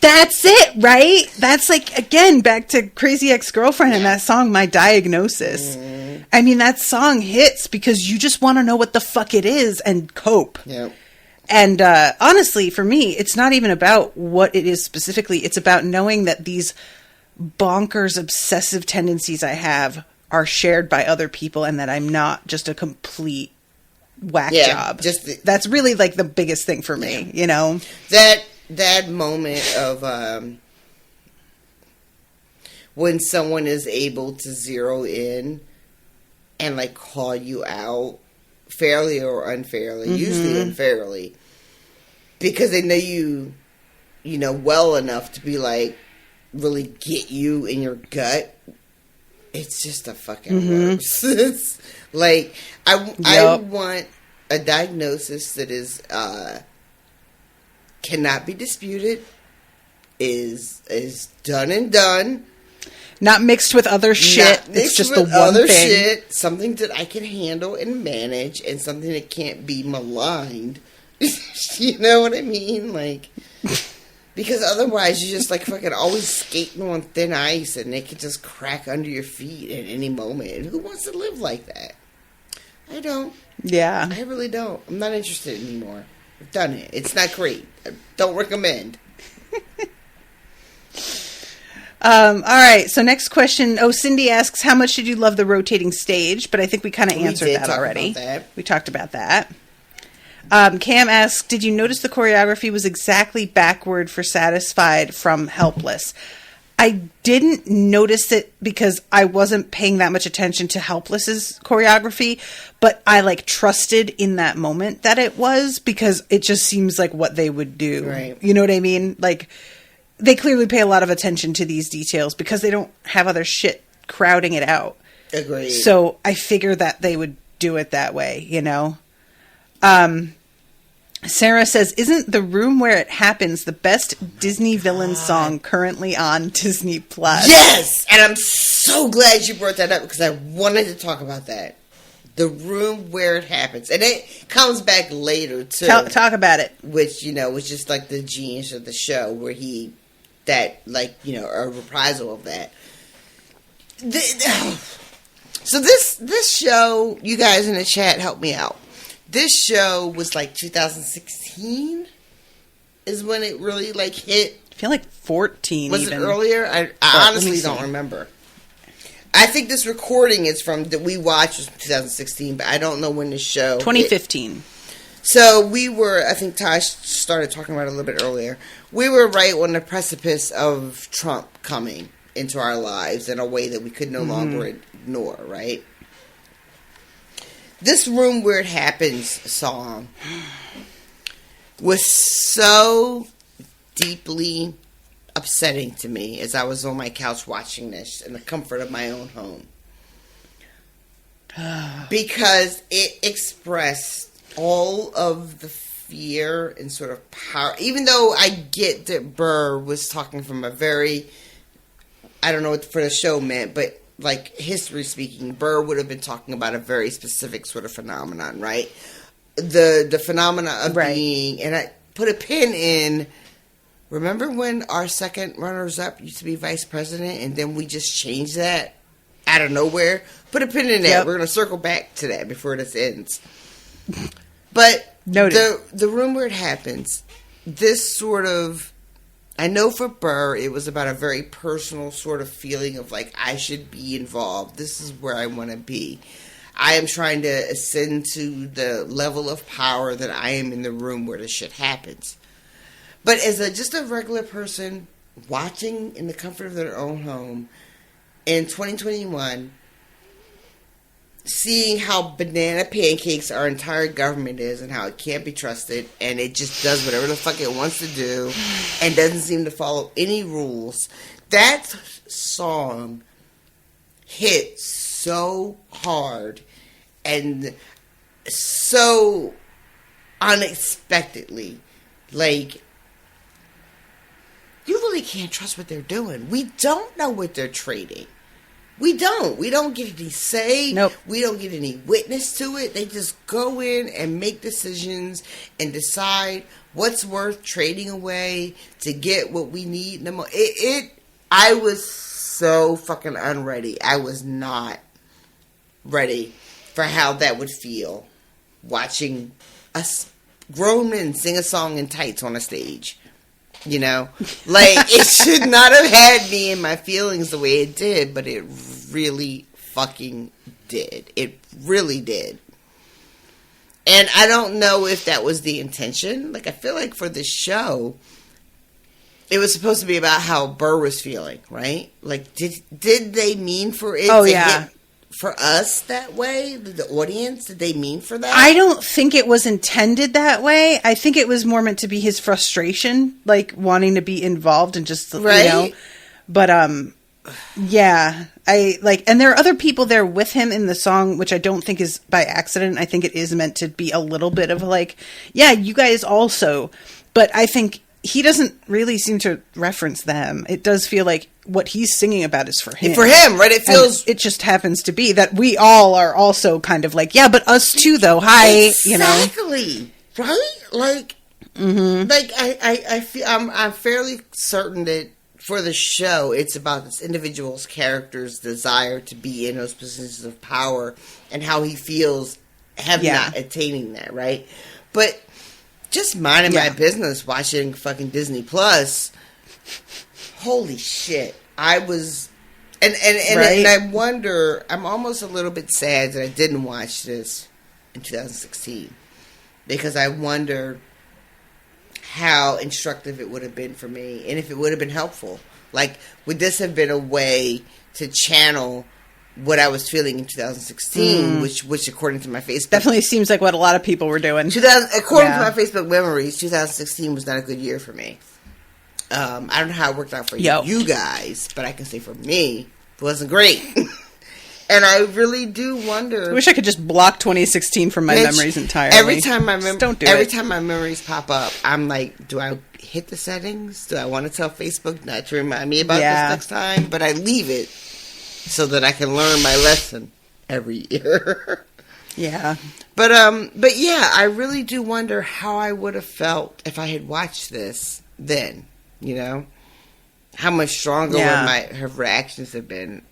That's it, right? That's like, again, back to Crazy Ex-Girlfriend and that song, My Diagnosis. I mean, that song hits because you just want to know what the fuck it is and cope. Yep. And honestly, for me, it's not even about what it is specifically. It's about knowing that these bonkers obsessive tendencies I have are shared by other people, and that I'm not just a complete whack job. That's really like the biggest thing for me, That moment of when someone is able to zero in and like call you out fairly or unfairly, usually unfairly, because they know you well enough to be like really get you in your gut. It's just a fucking worse. It's like I want a diagnosis that is cannot be disputed, is done and done, not mixed with other shit. It's just the one other thing. Shit, something that I can handle and manage, and something that can't be maligned. You know what I mean? Like. Because otherwise, you're just like fucking always skating on thin ice, and it could just crack under your feet at any moment. And who wants to live like that? I don't. Yeah. I really don't. I'm not interested anymore. I've done it. It's not great. I don't recommend. All right. So next question. Oh, Cindy asks, how much did you love the rotating stage? But I think we kind of answered that already. We talked about that. Cam asks, did you notice the choreography was exactly backward for Satisfied from Helpless? I didn't notice it because I wasn't paying that much attention to Helpless's choreography, but I trusted in that moment that it was, because it just seems like what they would do. Right. You know what I mean? They clearly pay a lot of attention to these details because they don't have other shit crowding it out. Agreed. So I figure that they would do it that way, you know? Sarah says, isn't The Room Where It Happens the best Disney villain song currently on Disney Plus? Yes! And I'm so glad you brought that up because I wanted to talk about that. The Room Where It Happens. And it comes back later, too. Talk about it. Which, was just the genius of the show where a reprisal of that. So this show, you guys in the chat, help me out. This show was 2016 is when it really hit. I feel 14. Was it earlier? I honestly don't remember. I think this recording is from that we watched was 2016, but I don't know when the show. 2015. So we were. I think Tosh started talking about it a little bit earlier. We were right on the precipice of Trump coming into our lives in a way that we could no longer ignore. Right. This Room Where It Happens song was so deeply upsetting to me as I was on my couch watching this in the comfort of my own home. Because it expressed all of the fear and sort of power. Even though I get that Burr was talking from a very, I don't know what for the show meant, but history speaking, Burr would have been talking about a very specific sort of phenomenon, right? The phenomena of being, and I put a pin in, remember when our second runners-up used to be vice president, and then we just changed that out of nowhere? Put a pin in that. Yep. We're going to circle back to that before this ends. But the Room Where It Happens, this sort of, I know for Burr, it was about a very personal sort of feeling of I should be involved. This is where I want to be. I am trying to ascend to the level of power that I am in the room where the shit happens. But as just a regular person watching in the comfort of their own home in 2021, seeing how banana pancakes our entire government is and how it can't be trusted and it just does whatever the fuck it wants to do and doesn't seem to follow any rules. That song hit so hard and so unexpectedly. You really can't trust what they're doing. We don't know what they're trading. We don't get any say. Nope. We don't get any witness to it. They just go in and make decisions and decide what's worth trading away to get what we need. I was so fucking unready. I was not ready for how that would feel watching us grown men sing a song in tights on a stage. It should not have had me in my feelings the way it did, but it really fucking did. It really did. And I don't know if that was the intention. I feel for the show, it was supposed to be about how Burr was feeling, right? Did they mean for it hit for us that way? The audience? Did they mean for that? I don't think it was intended that way. I think it was more meant to be his frustration, wanting to be involved and just, right? But, yeah. And there are other people there with him in the song, which I don't think is by accident. I think it is meant to be a little bit of yeah, you guys also. But I think he doesn't really seem to reference them. It does feel like what he's singing about is for him. For him, right? It feels... And it just happens to be that we all are also kind of yeah, but us too, though. Hi, Exactly. Right? I feel... I'm fairly certain that for the show, it's about this individual's character's desire to be in those positions of power and how he feels have not attaining that, right? But just minding my business, watching fucking Disney Plus. Holy shit! I was, and I wonder. I'm almost a little bit sad that I didn't watch this in 2016 because I wonder how instructive it would have been for me, and if it would have been helpful. Like, would this have been a way to channel what I was feeling in 2016, which according to my Facebook... Definitely seems like what a lot of people were doing. According to my Facebook memories, 2016 was not a good year for me. I don't know how it worked out for you guys, but I can say for me, it wasn't great. And I really do wonder... I wish I could just block 2016 from my memories entirely. Every time my every time my memories pop up, I'm like, do I hit the settings? Do I want to tell Facebook not to remind me about this next time? But I leave it so that I can learn my lesson every year. Yeah. But yeah, I really do wonder how I would have felt if I had watched this then, you know? How much stronger would her reactions have been.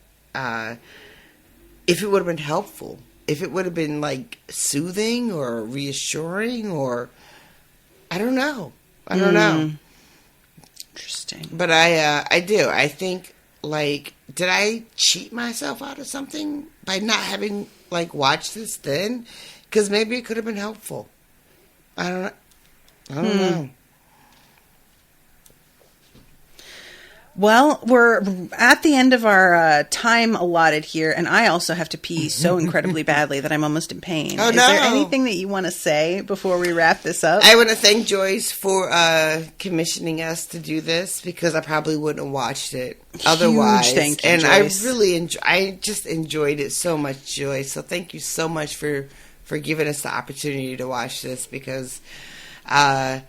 If it would have been helpful, if it would have been like soothing or reassuring, or I don't know. Interesting. But I do. I think, like, did I cheat myself out of something by not having like watched this then? Because maybe it could have been helpful. I don't know. Well, we're at the end of our time allotted here, and I also have to pee so incredibly badly that I'm almost in pain. Oh, Is there anything that you want to say before we wrap this up? I want to thank Joyce for commissioning us to do this, because I probably wouldn't have watched it otherwise. Huge thank you, and Joyce. I just enjoyed it so much, Joyce. So thank you so much for giving us the opportunity to watch this, because I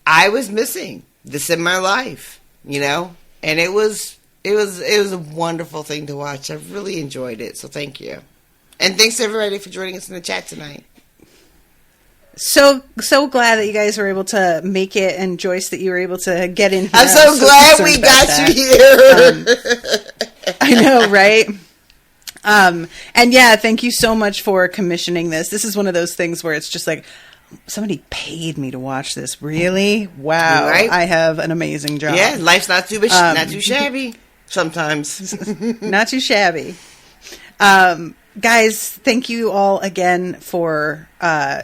was missing this in my life, you know. And it was a wonderful thing to watch. I really enjoyed it, so thank you. And thanks to everybody for joining us in the chat tonight. So glad that you guys were able to make it, and Joyce, that you were able to get in here. I'm so glad we got you here. I know, right? And yeah, thank you so much for commissioning this. This is one of those things where it's just like, somebody paid me to watch this. Really? Wow. Right? I have an amazing job. Yeah, life's not too shabby sometimes. Not too shabby. Guys, thank you all again for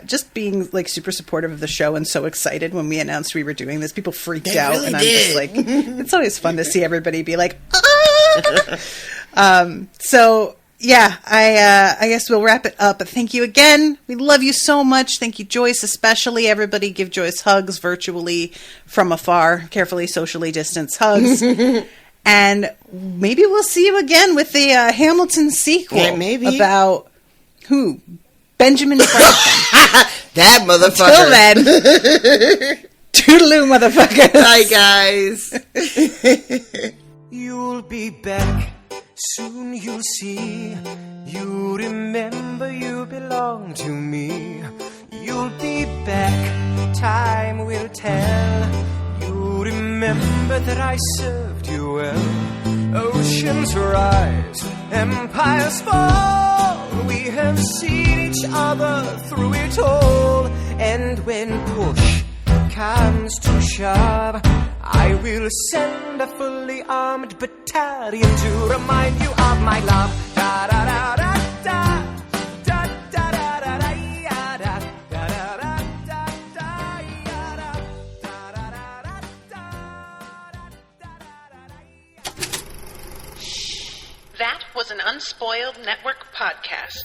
just being like super supportive of the show and so excited when we announced we were doing this. People freaked out, really and I'm did. just like, it's always fun to see everybody be like, ah! So yeah, I guess we'll wrap it up. But thank you again. We love you so much. Thank you, Joyce, especially. Everybody give Joyce hugs virtually from afar, carefully socially distanced hugs. And maybe we'll see you again with the Hamilton sequel. Yeah, maybe. About who? Benjamin Franklin. That motherfucker. Till then. Toodaloo, motherfuckers. Bye, guys. You'll be back. Soon you'll see, you remember you belong to me. You'll be back, time will tell. You remember that I served you well. Oceans rise, empires fall. We have seen each other through it all. And when push comes to shove, I will send a fully armed battalion to remind you of my love. Da da da da da. Da da da da da ya da. Da da da da da ya da. Da da da da da. That was an Unspoiled Network podcast.